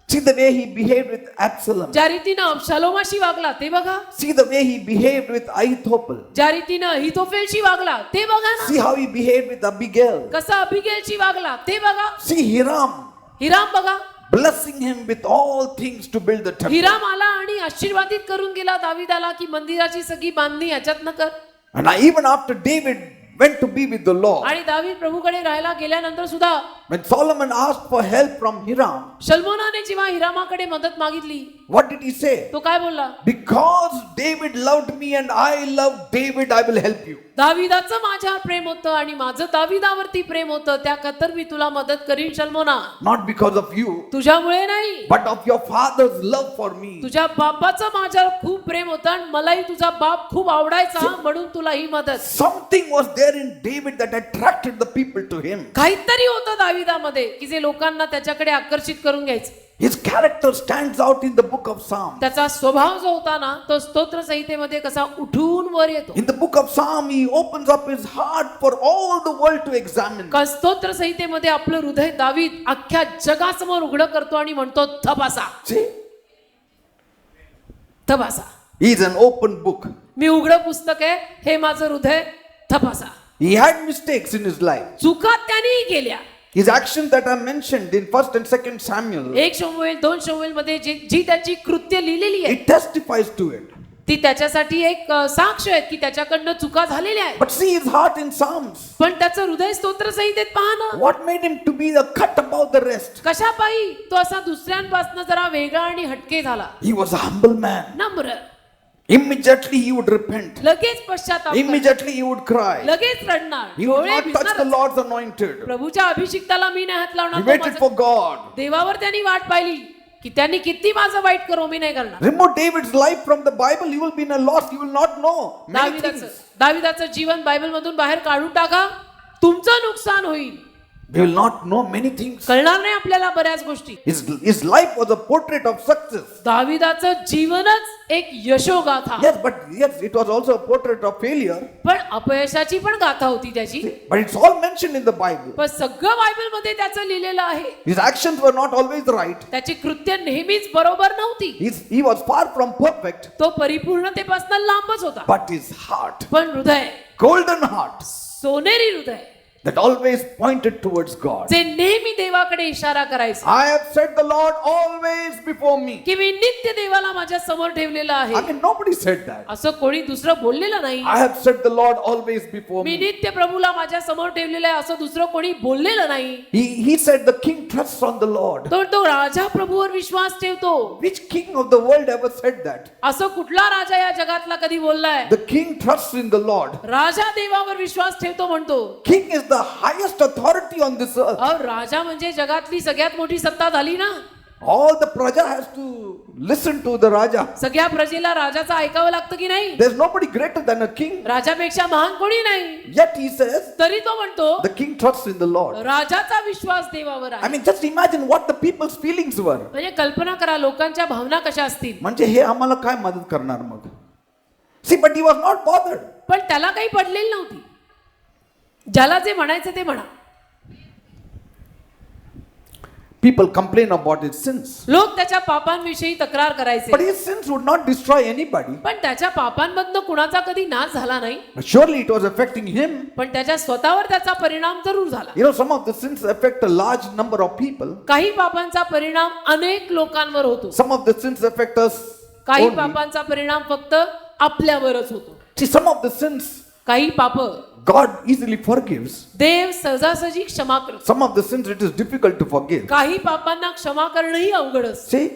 See the way he behaved with Absalom. ज्या रीतीनं अबशालोमाशी वागला ते बघा. See the way he behaved with Ahithophel. ज्या रीतीनं अहितोफेलशी वागला ते बघा ना. See how he behaved with Abigail. कसा अबिगेलशी वागला ते बघा. See Hiram. हिराम बघा, blessing him with all things to build the temple. Hiram आला आणि आशीर्वादित करून गेला दाविदाला की मंदिराची सगळी बांधणी याच्यात न कर. And even after David went to be with the Lord, आणि दावीद प्रभूकडे राहायला गेल्यानंतर सुद्धा when Solomon asked for help from Hiram, शल्मोनाने जेव्हा हिरामाकडे मदत मागितली, what did he say? तो काय बोलला? Because David loved me and I loved David, I will help you. दाविदाचं माझ्यावर प्रेम होतं आणि माझं दाविदावरती प्रेम होतं, त्याकतर मी तुला मदत करीन शल्मोना. Not because of you, तुझ्यामुळे नाही, but of your father's love for me. तुझ्या बापाचं माझ्यावर खूप प्रेम होतं आणि मलाही तुझा बाप खूप आवडायचा, म्हणून तुला ही मदत. Something was there in David that attracted the people to him. काहीतरी होतं दाविदामध्ये की जे लोकांना त्याच्याकडे आकर्षित करून घ्यायचं. His character stands out in the book of Psalms. त्याचा स्वभाव जो होता ना, तो स्तोत्र संहितेमध्ये कसा उठून वर येतो. In the book of Psalm, he opens up his heart for all the world to examine. का स्तोत्र संहितेमध्ये आपलं हृदय दावीद अख्ख्या जगासमोर उघडं करतो आणि म्हणतो तपासा, See, तपासा. he is an open book. मी उघडं पुस्तक आहे, हे माझं हृदय तपासा. He had mistakes in his life. चुका त्यानेही केल्या. His actions that are mentioned in 1st and 2nd Samuel, 1 शमूएल 2 शमूएल मध्ये जी त्याची कृत्य लिहिलेली आहे, it testifies to it. ती त्याच्यासाठी एक साक्ष आहेत की त्याच्याकडनं चुका झालेल्या आहेत. But see his heart in Psalms. पण त्याचं हृदय स्तोत्र संहितेत पहा ना, What made him to be the cut above the rest? कशा पायी तो असा दुसऱ्यांपासून जरा वेगळा आणि हटके झाला. He was a humble man. नम्र, Immediately he would repent. लगेच पश्चाताप करणार, Immediately he would cry. लगेच रडणार, He would डोळे not touch the भिजणार. Lord's anointed. प्रभूच्या अभिषिक्ताला मी नाही हात He लावणार. तो waited माझा- for God. देवावर त्यांनी वाट पाहिली की त्यांनी किती माझं वाईट करो, मी नाही करणार. Remove David's life from the Bible, you will be in a loss. You will not know many things. दाविदाचं जीवन बायबल मधून बाहेर काढून टाका, तुमचं नुकसान होईल. You will not know many things. कळणार नाही आपल्याला बऱ्याच गोष्टी. His life was a portrait of success. दाविदाचं जीवनच एक यशोगाथा, Yes, but yes, it was also a portrait of failure. पण अपयशाची पण गाथा होती त्याची. But it's all mentioned in the Bible. पण सगळं बायबल मध्ये त्याचं लिहिलेलं आहे. His actions were not always right. त्याची कृत्य नेहमीच बरोबर नव्हती. He was far from perfect. तो परिपूर्णतेपासून लांबच होता. But his heart, पण हृदय, golden heart, सोनेरी हृदय, that always pointed towards God. जे नेहमी देवाकडे इशारा करायचं I have set the Lord always before me. की मी नित्य देवाला माझ्या समोर ठेवलेलं आहे. I mean, nobody said that. असं कोणी दुसरं बोललेलं नाही. I have set the Lord always before me me. नित्य प्रभूला माझ्या समोर ठेवलेलं आहे असं दुसरं कोणी बोललेलं नाही. He said the king trusts on the Lord. तो राजा प्रभूवर विश्वास ठेवतो. Which king of the world ever said that? असं कुठला राजा या जगातला कधी बोललाय? The king trusts in the Lord. राजा देवावर विश्वास ठेवतो म्हणतो. King is the highest authority on this earth. अहो, राजा म्हणजे जगातली सगळ्यात मोठी सत्ता झाली ना. All the praja has to listen to the Raja. सगळ्या प्रजेला राजाचं ऐकावं लागतं की नाही? There's nobody greater than a king. राजापेक्षा महान कोणी नाही. Yet he says तरी तो म्हणतो the king trusts in the Lord. राजाचा विश्वास देवावर I आहे. mean, just imagine what the people's feelings were. म्हणजे कल्पना करा लोकांच्या भावना कशा असतील. म्हणजे हे आम्हाला काय मदत करणार मग? See, but he was not bothered. पण त्याला काही पडलेली नव्हती. ज्याला जे म्हणायचं ते म्हणा. People complain about his sins. लोक त्याच्या पापांविषयी तक्रार करायचे. But his sins would not destroy anybody. पण त्याच्या पापांमधनं कुणाचा कधी नाश झाला नाही. But surely it was affecting him. पण त्याच्या स्वतःवर त्याचा परिणाम जरूर झाला. You know, some of the sins affect a large number of people. काही पापांचा परिणाम अनेक लोकांवर होतो. Some of the sins affect us काही only. पापांचा परिणाम फक्त आपल्यावरच होतो. See, some of the sins काही पाप God easily forgives. देव सहजासहजी क्षमा करतो. Some of the sins it is difficult to forgive. काही पापांना क्षमा करणंही अवघड असतं. See,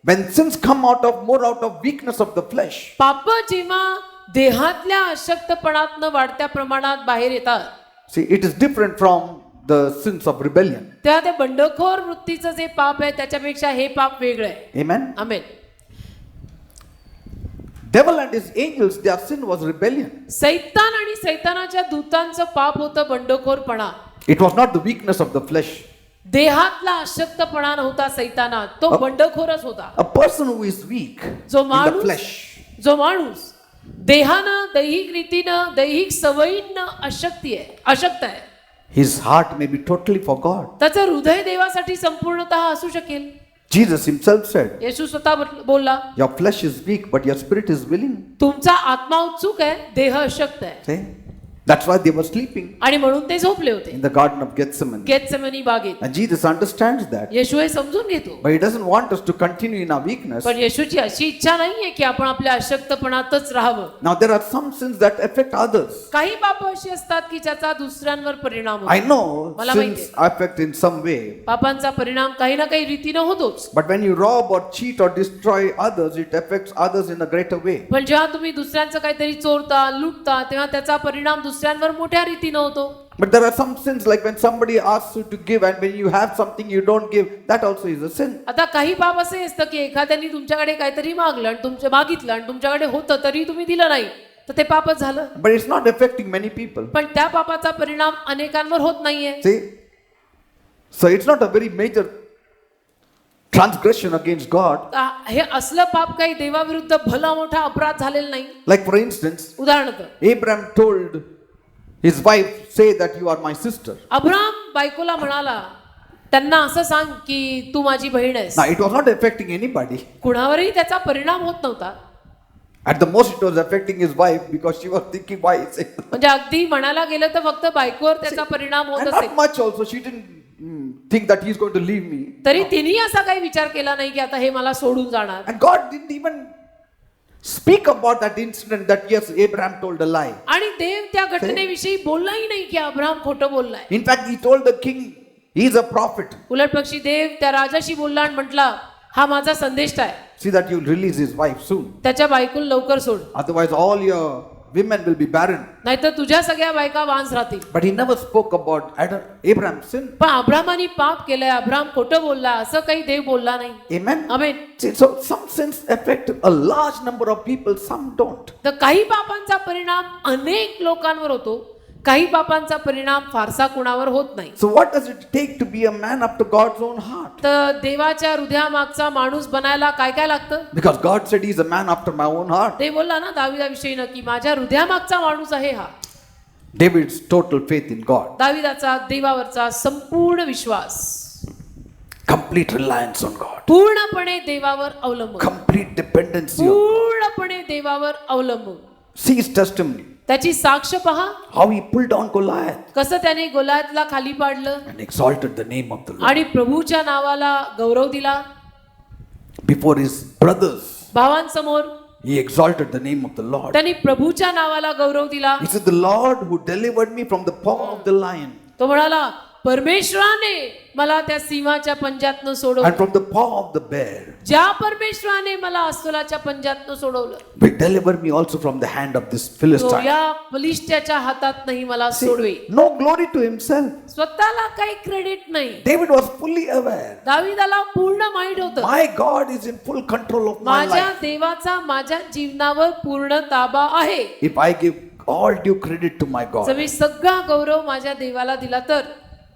when sins come more out of weakness of the flesh, पाप जेव्हा देहातल्या अशक्तपणातनं वाढत्या प्रमाणात बाहेर येतात, see, it is different from the sins of rebellion. तेव्हा ते बंडखोर वृत्तीचं जे पाप आहे त्याच्यापेक्षा हे पाप वेगळं आहे. Amen. Amen. Devil and his angels, their sin was rebellion. सैतान आणि सैतानाच्या दूतांचं पाप होतं बंडखोरपणा. It was not the weakness of the flesh. देहातला अशक्तपणा नव्हता सैतानात, तो बंडखोरच होता. A person who is weak जो in the माणूस flesh, जो माणूस देहानं, दैहिक रीतीनं, दैहिक सवयींना अशक्त आहे, his heart may be totally for God. त्याचं हृदय देवासाठी संपूर्णतः असू शकेल. Jesus himself said, येशू स्वतः बोलला, your flesh is weak, but your spirit is willing. तुमचा आत्मा उत्सुक आहे, देह अशक्त आहे. See? That's why they were sleeping आणि म्हणून ते झोपले होते in the Garden of Gethsemane. गेतसेमनी बागेत. And Jesus understands that. येशू हे समजून घेतो, But he doesn't want us to continue in our weakness. पण येशूची अशी इच्छा नाहीये की आपण आपल्या अशक्तपणातच राहावं. Now there are some sins that affect others. काही पाप अशी असतात की ज्याचा दुसऱ्यांवर परिणाम I होतो. know मला sins माहितीये. affect in some way. पापांचा परिणाम काही ना काही रीतीनं होतोच. But when you rob or cheat or destroy others, it affects others in a greater way. पण जेव्हा तुम्ही दुसऱ्यांचं काहीतरी चोरता लुटता तेव्हा त्याचा परिणाम दुसऱ्यांवर मोठ्या रीतीनं होतो. But there are some sins like when somebody asks you to give and when you have something you don't give, that also is a sin. आता काही पाप असे असतं की एखाद्याने तुमच्याकडे काहीतरी मागलं आणि मागितलं आणि तुमच्याकडे होतं तरी तुम्ही दिलं नाही, तर ते पापच झालं. But it's not affecting many people. पण त्या पापाचा परिणाम अनेकांवर होत नाहीये. See? So it's not a very major transgression against God. हे असलं पाप काही देवाविरुद्ध भला मोठा अपराध झालेला नाही. Like for instance, उदाहरणार्थ Abraham told his wife, say that you are my sister. Abram बायकोला म्हणाला, त्यांना असं सांग की तू माझी बहीण आहेस. Now it was not affecting anybody. कुणावरही त्याचा परिणाम होत नव्हता. At the most it was affecting his wife because she was thinking why is it. म्हणजे अगदी म्हणायला गेलं तर फक्त बायकोवर त्याचा परिणाम होत And असेल. not much also. She didn't think that he's going to leave me. तरी तिने असा काही विचार केला नाही की आता हे मला सोडून जाणार. And God didn't even speak about that incident that yes, Abraham told a lie. आणि देव त्या घटनेविषयी बोललाही नाही की अब्राम खोटं बोललाय. In fact, he told the king, he is a prophet. उलट पक्षी देव त्या राजाशी बोलला आणि म्हटला, हा माझा संदेश आहे, See that you'll release his wife soon. त्याच्या बायकोला लवकर सोड, Otherwise, all your women will be barren. नाहीतर तुझ्या सगळ्या बायका वांस राहतील. But he never spoke about Abraham's sin. पण अब्रामाने पाप केलंय, अब्राम खोटं बोलला असं काही देव बोलला नाही. Amen. Amen. See, so some sins affect a large number of people, some don't. तर काही पापांचा परिणाम अनेक लोकांवर होतो, काही पापांचा परिणाम फारसा कुणावर होत नाही. So what does it take to be a man after God's own heart? तर देवाच्या हृदयामागचा माणूस बनायला काय काय लागतं? Because God said he's a man after my own heart. ते बोलला ना दाविदाविषयी की माझ्या हृदयामागचा माणूस आहे हा. David's total faith in God. दाविदाचा देवावरचा संपूर्ण विश्वास, Complete reliance on God. पूर्णपणे देवावर अवलंबून, Complete dependency on God. पूर्णपणे देवावर अवलंबून. See his testimony. त्याची साक्ष पहा, How he pulled down Goliath कसं त्याने गोलायतला खाली पाडलं and exalted the name of the Lord. आणि प्रभूच्या नावाला गौरव दिला. Before his brothers, भावांसमोर he exalted the name of the Lord. त्यांनी प्रभूच्या नावाला गौरव दिला. He said, the Lord who delivered me from the paw of the lion तो म्हणाला, परमेश्वराने मला त्या सिंहाच्या पंजातनं and सोडवलं, from the paw of the bear. ज्या परमेश्वराने मला अस्वलाच्या पंजातनं सोडवलं, But deliver me also from the hand of this तो Philistine. या बलिष्ठ्याच्या हातातही मला सोडवे. No glory to himself. स्वतःला काही क्रेडिट नाही. David was fully aware. दाविदाला पूर्ण माहित होतं, My God is in full control of my माझ्या life. देवाचा माझ्या जीवनावर पूर्ण ताबा आहे. If I give all due credit to my जर God, मी सगळा गौरव माझ्या देवाला दिला तर,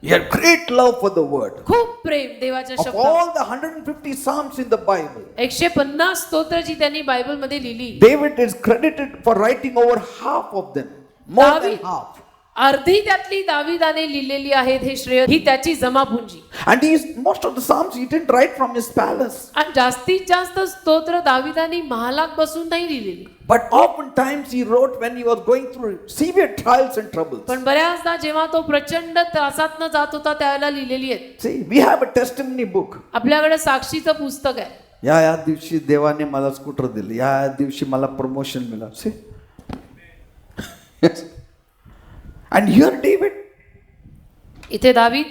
he had great love for the word. खूप प्रेम देवाच्या Of शब्दात. all the 150 Psalms in the Bible, 150 स्तोत्र जी त्यांनी बायबल मध्ये लिहिली, David is credited for writing over half of them. More than David- half. अर्धी त्यातली दाविदाने लिहिलेली आहेत. हे श्रेय ही त्याची जमापुंजी. And most of the Psalms he didn't write from his palace. आणि जास्तीत जास्त स्तोत्र दाविदाने महालात बसून नाही लिहिलेली, But oftentimes he wrote when he was going through severe trials and troubles. पण बऱ्याचदा जेव्हा तो प्रचंड त्रासातनं जात होता त्यावेळेला लिहिलेली आहेत. See, we have a testimony book. आपल्याकडे साक्षीचं पुस्तक आहे. या दिवशी देवाने मला स्कूटर दिलं, या दिवशी मला प्रमोशन मिळालं. See? Yes. And here David, इथे दावीद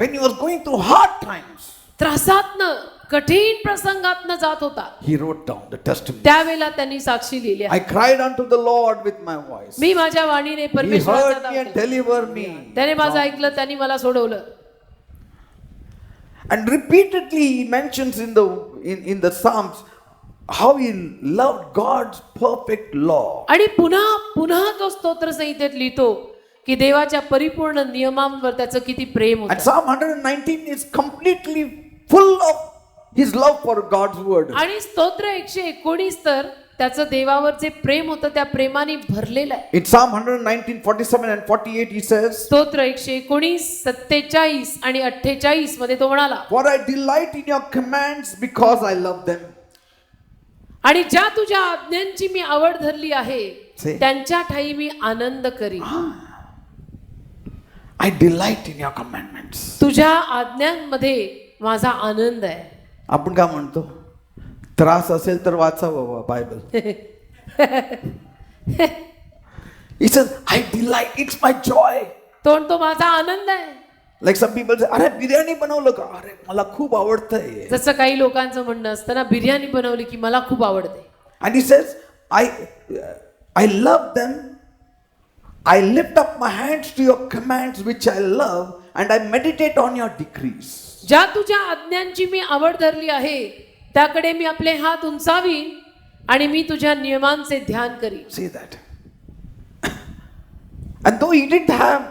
when he was going through hard times, त्रासातनं कठीण प्रसंगातनं जात होता, he wrote down the testimony. त्यावेळेला त्यांनी साक्षी लिहिली आहे. I cried unto the Lord with my voice. मी माझ्या वाणीने He परमेश्वराचा heard me दाव and केला. delivered me. त्याने माझं ऐकलं, त्यांनी मला सोडवलं. And repeatedly he mentions in the Psalms how he loved God's perfect law. आणि पुन्हा पुन्हा तो स्तोत्र संहितेत लिहितो की देवाच्या परिपूर्ण नियमांवर त्याचं किती प्रेम And होतं. Psalm 119 is completely full of his love for God's word. आणि स्तोत्र 119 तर त्याचं देवावर जे प्रेम होतं त्या प्रेमाने भरलेलं आहे. In Psalm 119, 47 and 48 he says, स्तोत्र 119, 47 आणि 48 मध्ये तो म्हणाला, For I delight in your commands because I love them. आणि ज्या तुझ्या आज्ञांची मी आवड धरली आहे Say. त्यांच्या ठाई मी आनंद करी. I delight in your commandments. तुझ्या आज्ञांमध्ये माझा आनंद आहे. आपण काय म्हणतो, त्रास असेल तर वाचा बाबा Bible. He says, I delight, it's my joy. तो माझा आनंद आहे. Like some people say, अरे बिर्याणी बनवलं का, अरे मला खूप आवडतंय. जसं काही लोकांचं म्हणणं असतं ना, बिर्याणी बनवली की मला खूप आवडते. And he says, I love them. I lift up my hands to your commands which I love and I meditate on your decrees. ज्या तुझ्या आज्ञांची मी आवड धरली आहे त्याकडे मी आपले हात उंचावीन आणि मी तुझ्या नियमांचे ध्यान करीन. Say that. And though he didn't have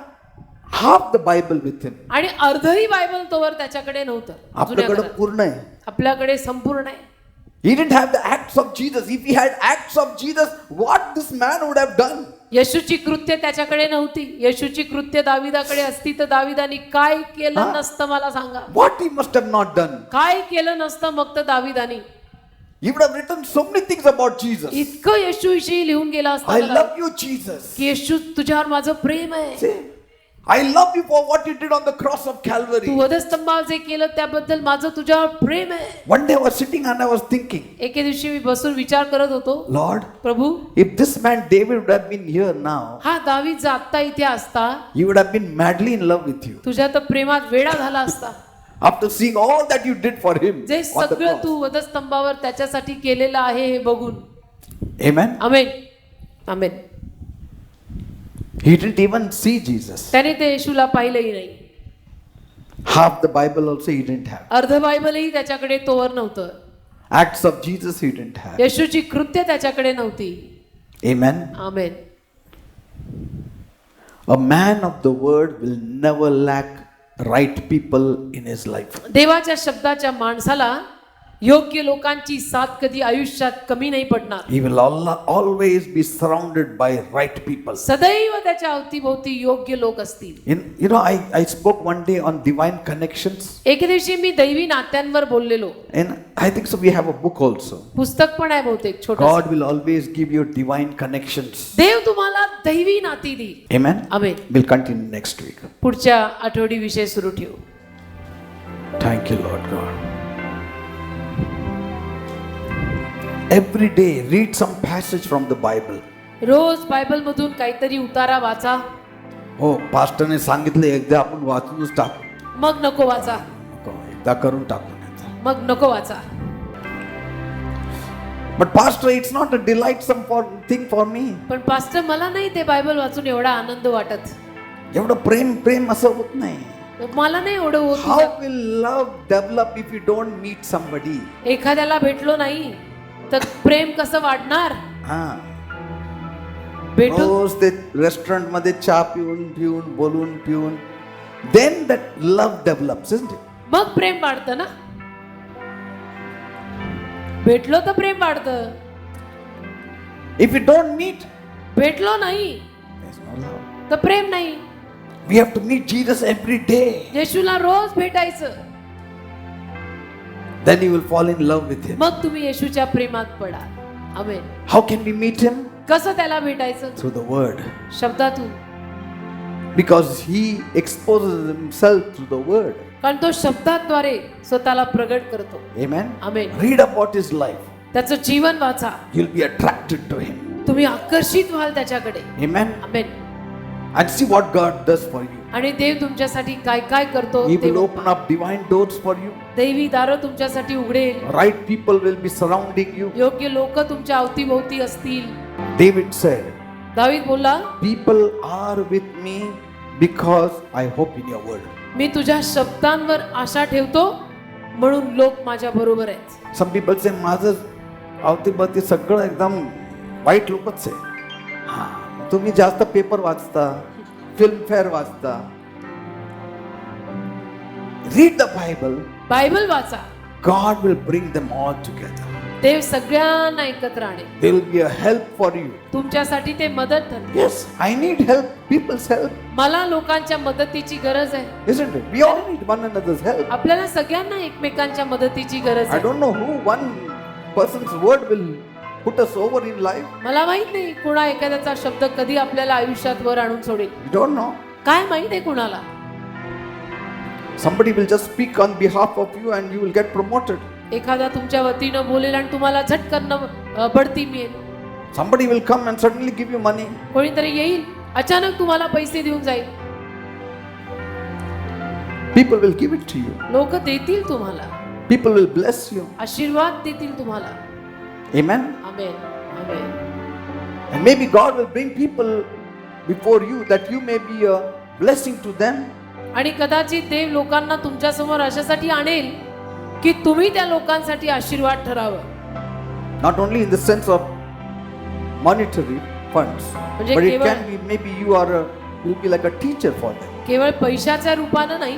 half the Bible with him, आणि अर्धही बायबल तोवर त्याच्याकडे नव्हतं. जुन्या आपल्याकडे करारात. पूर्ण आहे. आपल्याकडे संपूर्ण आहे. He didn't have the acts of Jesus. If he had acts of Jesus, what this man would have done? येशूची कृत्य त्याच्याकडे नव्हती. येशूची कृत्य दाविदाकडे असती तर दाविदानी काय केलं नसतं मला सांगा. What he must have not done? काय केलं नसतं मग तर दाविदानी. He would have written so many things about Jesus. इतकं येशूविषयी लिहून गेला I असता love you, Jesus. की येशू तुझ्यावर माझं प्रेम आहे. Say, I love you for what you did on the cross of Tu Calvary. वधस्तंभावर जे केलं त्याबद्दल माझं तुझ्यावर प्रेम आहे. One day I was sitting and I was thinking, एके दिवशी मी बसून विचार करत होतो, Lord, Prabhu if this man David would have been here now, हा दावीद जर आत्ता इथे असता he would have been madly in love with you. तुझ्या तर प्रेमात वेडा झाला असता. After seeing all that you did for him जे on the सगळं cross. तू वधस्तंभावर त्याच्यासाठी केलेलं आहे हे बघून. Amen. Amen amen. He didn't even see Jesus. त्याने ते येशूला पाहिलंही नाही. Half the Bible also he didn't have. अर्ध बायबलही त्याच्याकडे तोवर नव्हतं. Acts of Jesus he didn't have. येशूची कृत्य त्याच्याकडे नव्हती. Amen. Amen. A man of the word will never lack right people in his life. देवाच्या शब्दाच्या माणसाला योग्य लोकांची साथ कधी आयुष्यात कमी नाही पडणार. He will always be surrounded by right people. सदैव त्याच्या अवतीभोवती योग्य लोक असतील. You know, I spoke one day on divine connections. एके दिवशी मी दैवी नात्यांवर बोललेलो. And I think so we have a book also. पुस्तक पण आहे बहुतेक छोटं. God will always give you divine connections. देव तुम्हाला दैवी नाती देईल. Amen. आमेन. We'll continue next week. पुढच्या आठवडी विषय सुरू ठेवू. Thank you, Lord God. Every day read some passage from the Bible. रोज बायबल मधून काहीतरी उतारा वाचा. हो, पास्टरने सांगितले एकदा आपण वाचूनच टाकू. मग नको वाचा. नको, एकदा करून टाकू. मग नको वाचा. But pastor, it's not a delightsome thing for me. पण पास्टर मला नाही ते बायबल वाचून एवढा आनंद वाटत. एवढं प्रेम असं होत नाही. मला नाही एवढं होत. How will love develop if you don't meet somebody? एखाद्याला भेटलो नाही तर प्रेम कसं वाढणार. हा, भेटू रोज ते रेस्टॉरंट मध्ये चहा पिऊन बोलून then that love develops, isn't it? मग प्रेम वाढतं ना. भेटलो तर प्रेम वाढतं. If you don't meet, भेटलो नाही there's no love. तर प्रेम नाही. We have to meet Jesus every day. येशूला रोज भेटायचं. Then you will fall in love with him. मग तुम्ही येशूच्या प्रेमात पडा. आमेन. How can we meet him? कसं त्याला भेटायचं. Through the word. शब्दातून. Because he exposes himself through the word. कारण तो शब्दाद्वारे स्वतःला प्रगट करतो. Amen. Amen. Read about his life. त्याचं जीवन वाचा. You'll be attracted to him. तुम्ही आकर्षित व्हाल त्याच्याकडे. Amen. Amen. And see what God does for you. आणि देव तुमच्यासाठी काय काय करतो He ते will open up divine doors for you. दैवी दारं तुमच्यासाठी उघडेल. Right people will be surrounding you. योग्य लोक तुमच्या अवतीभोवती असतील. David said, दावीद बोलला, people are with me because I hope in your word. मी तुझ्या शब्दांवर आशा ठेवतो म्हणून लोक माझ्या बरोबर आहेत. Some people say, माझं अवतीभोवती सगळं एकदम वाईट लोकच आहे. हा, तुम्ही जास्त पेपर वाचता, फिल्म फेअर वाचता. Read the Bible. बायबल वाचा. God will bring them all together. देव सगळ्यांना एकत्र आणेल. They will be a help for you. तुमच्यासाठी ते मदत ठरेल. Yes, I need help. People's help. मला लोकांच्या मदतीची गरज आहे. Isn't it? We all need one another's help. आपल्याला सगळ्यांना एकमेकांच्या मदतीची गरज I आहे. don't know who one person's word will put us over in life? मला माहित नाही कुणा एखाद्याचा शब्द कधी आपल्याला आयुष्यात वर आणून सोडेल. You don't know. काय माहित आहे कुणाला. Somebody will just speak on behalf of you and you will get promoted. एखादा तुमच्या वतीनं बोलेल आणि तुम्हाला झटकन बढती मिळेल. Somebody will come and suddenly give you money. कोणीतरी येईल अचानक तुम्हाला पैसे देऊन जाईल. People will give it to you. लोक देतील तुम्हाला. People will bless you. आशीर्वाद देतील तुम्हाला. Amen. Amen. Amen. And maybe God will bring people before you that you may be a blessing to them. आणि कदाचित देव लोकांना तुमच्या समोर अशासाठी आणेल की तुम्ही त्या लोकांसाठी आशीर्वाद ठरावं. Not only in the sense of monetary funds, म्हणजे but it केवळ- can be maybe you'll be like a teacher for them. केवळ पैशाच्या रूपानं नाही,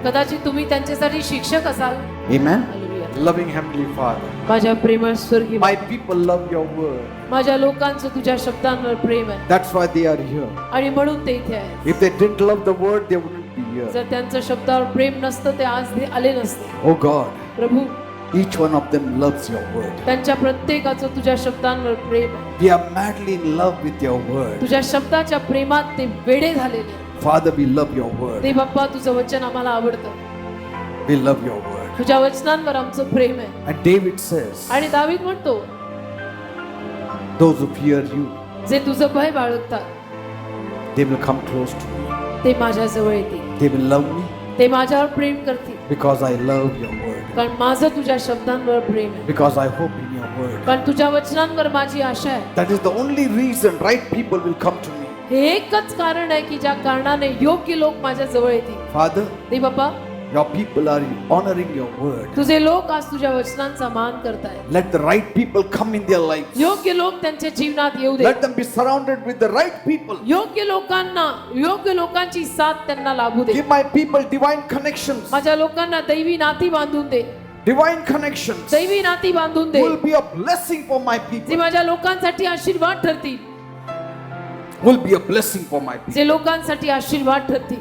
कदाचित तुम्ही त्यांच्यासाठी शिक्षक असाल. Amen. Hallelujah. Loving Heavenly Father, माझ्या प्रेमळ स्वर्गीय my people love your word. माझ्या लोकांचं तुझ्या शब्दांवर प्रेम आहे That's why they are here. आणि म्हणून ते इथे आहेत. If they didn't love the word, they wouldn't be here. जर त्यांचं शब्दावर प्रेम नसतं ते आज ते आले नसते. Oh God, Prabhu each one of them loves your word. त्यांच्या प्रत्येकाचं तुझ्या शब्दांवर प्रेम आहे. We are madly in love with your word. तुझ्या शब्दाच्या प्रेमात ते वेडे झालेले आहेत. Father, we love your word. ते बाप्पा तुझं वचन आम्हाला आवडतं. We love your word. तुझ्या वचनांवर आमचं प्रेम आहे. And David says, आणि दावीद म्हणतो those who fear you, जे तुझं भय बाळगतात they will come close to me. ते माझ्या जवळ येतील. They will love me ते माझ्यावर प्रेम करतील because I love your word. कारण माझं तुझ्या शब्दांवर प्रेम आहे. Because I hope in your word. कारण तुझ्या वचनांवर माझी आशा आहे. That is the only reason right people will come to me. हे एकच कारण आहे की ज्या कारणाने योग्य लोक माझ्या जवळ येतील. Father, ते बाप्पा your people are honoring your word. तुझे लोक आज तुझ्या वचनांचा मान करतायत. Let the right people come in their lives. योग्य लोक त्यांच्या जीवनात येऊ दे. Let them be surrounded with the right people. योग्य लोकांची साथ त्यांना लाभू दे. Give my people divine connections. माझ्या लोकांना दैवी नाती बांधून दे. Divine connections दैवी नाती बांधून दे will be a blessing for my जे people. माझ्या लोकांसाठी आशीर्वाद ठरतील. Will be a blessing for my people. जे लोकांसाठी आशीर्वाद ठरतील.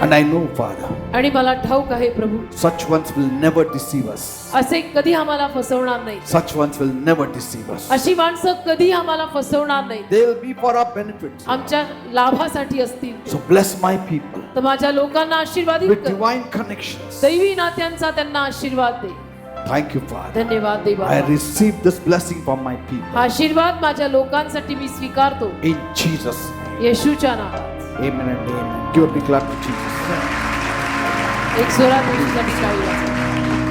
And I know, Father, आणि मला ठाऊक आहे प्रभू such ones will never deceive us. असे कधी आम्हाला फसवणार नाही. Such ones will never deceive us. अशी माणसं कधी आम्हाला फसवणार नाही. They will be for our benefit. आमच्या लाभासाठी असतील. So bless my people तर माझ्या लोकांना आशीर्वादित with कर. divine connections. दैवी नात्यांचा त्यांना आशीर्वाद दे. Thank you, Father. धन्यवाद देवा. I receive this blessing from my people. हा आशीर्वाद माझ्या लोकांसाठी मी स्वीकारतो In Jesus' name. येशूच्या नावात. Amen and amen. Give a big clap to Jesus. एक जोरात येशूसाठी टाळी वाजवा.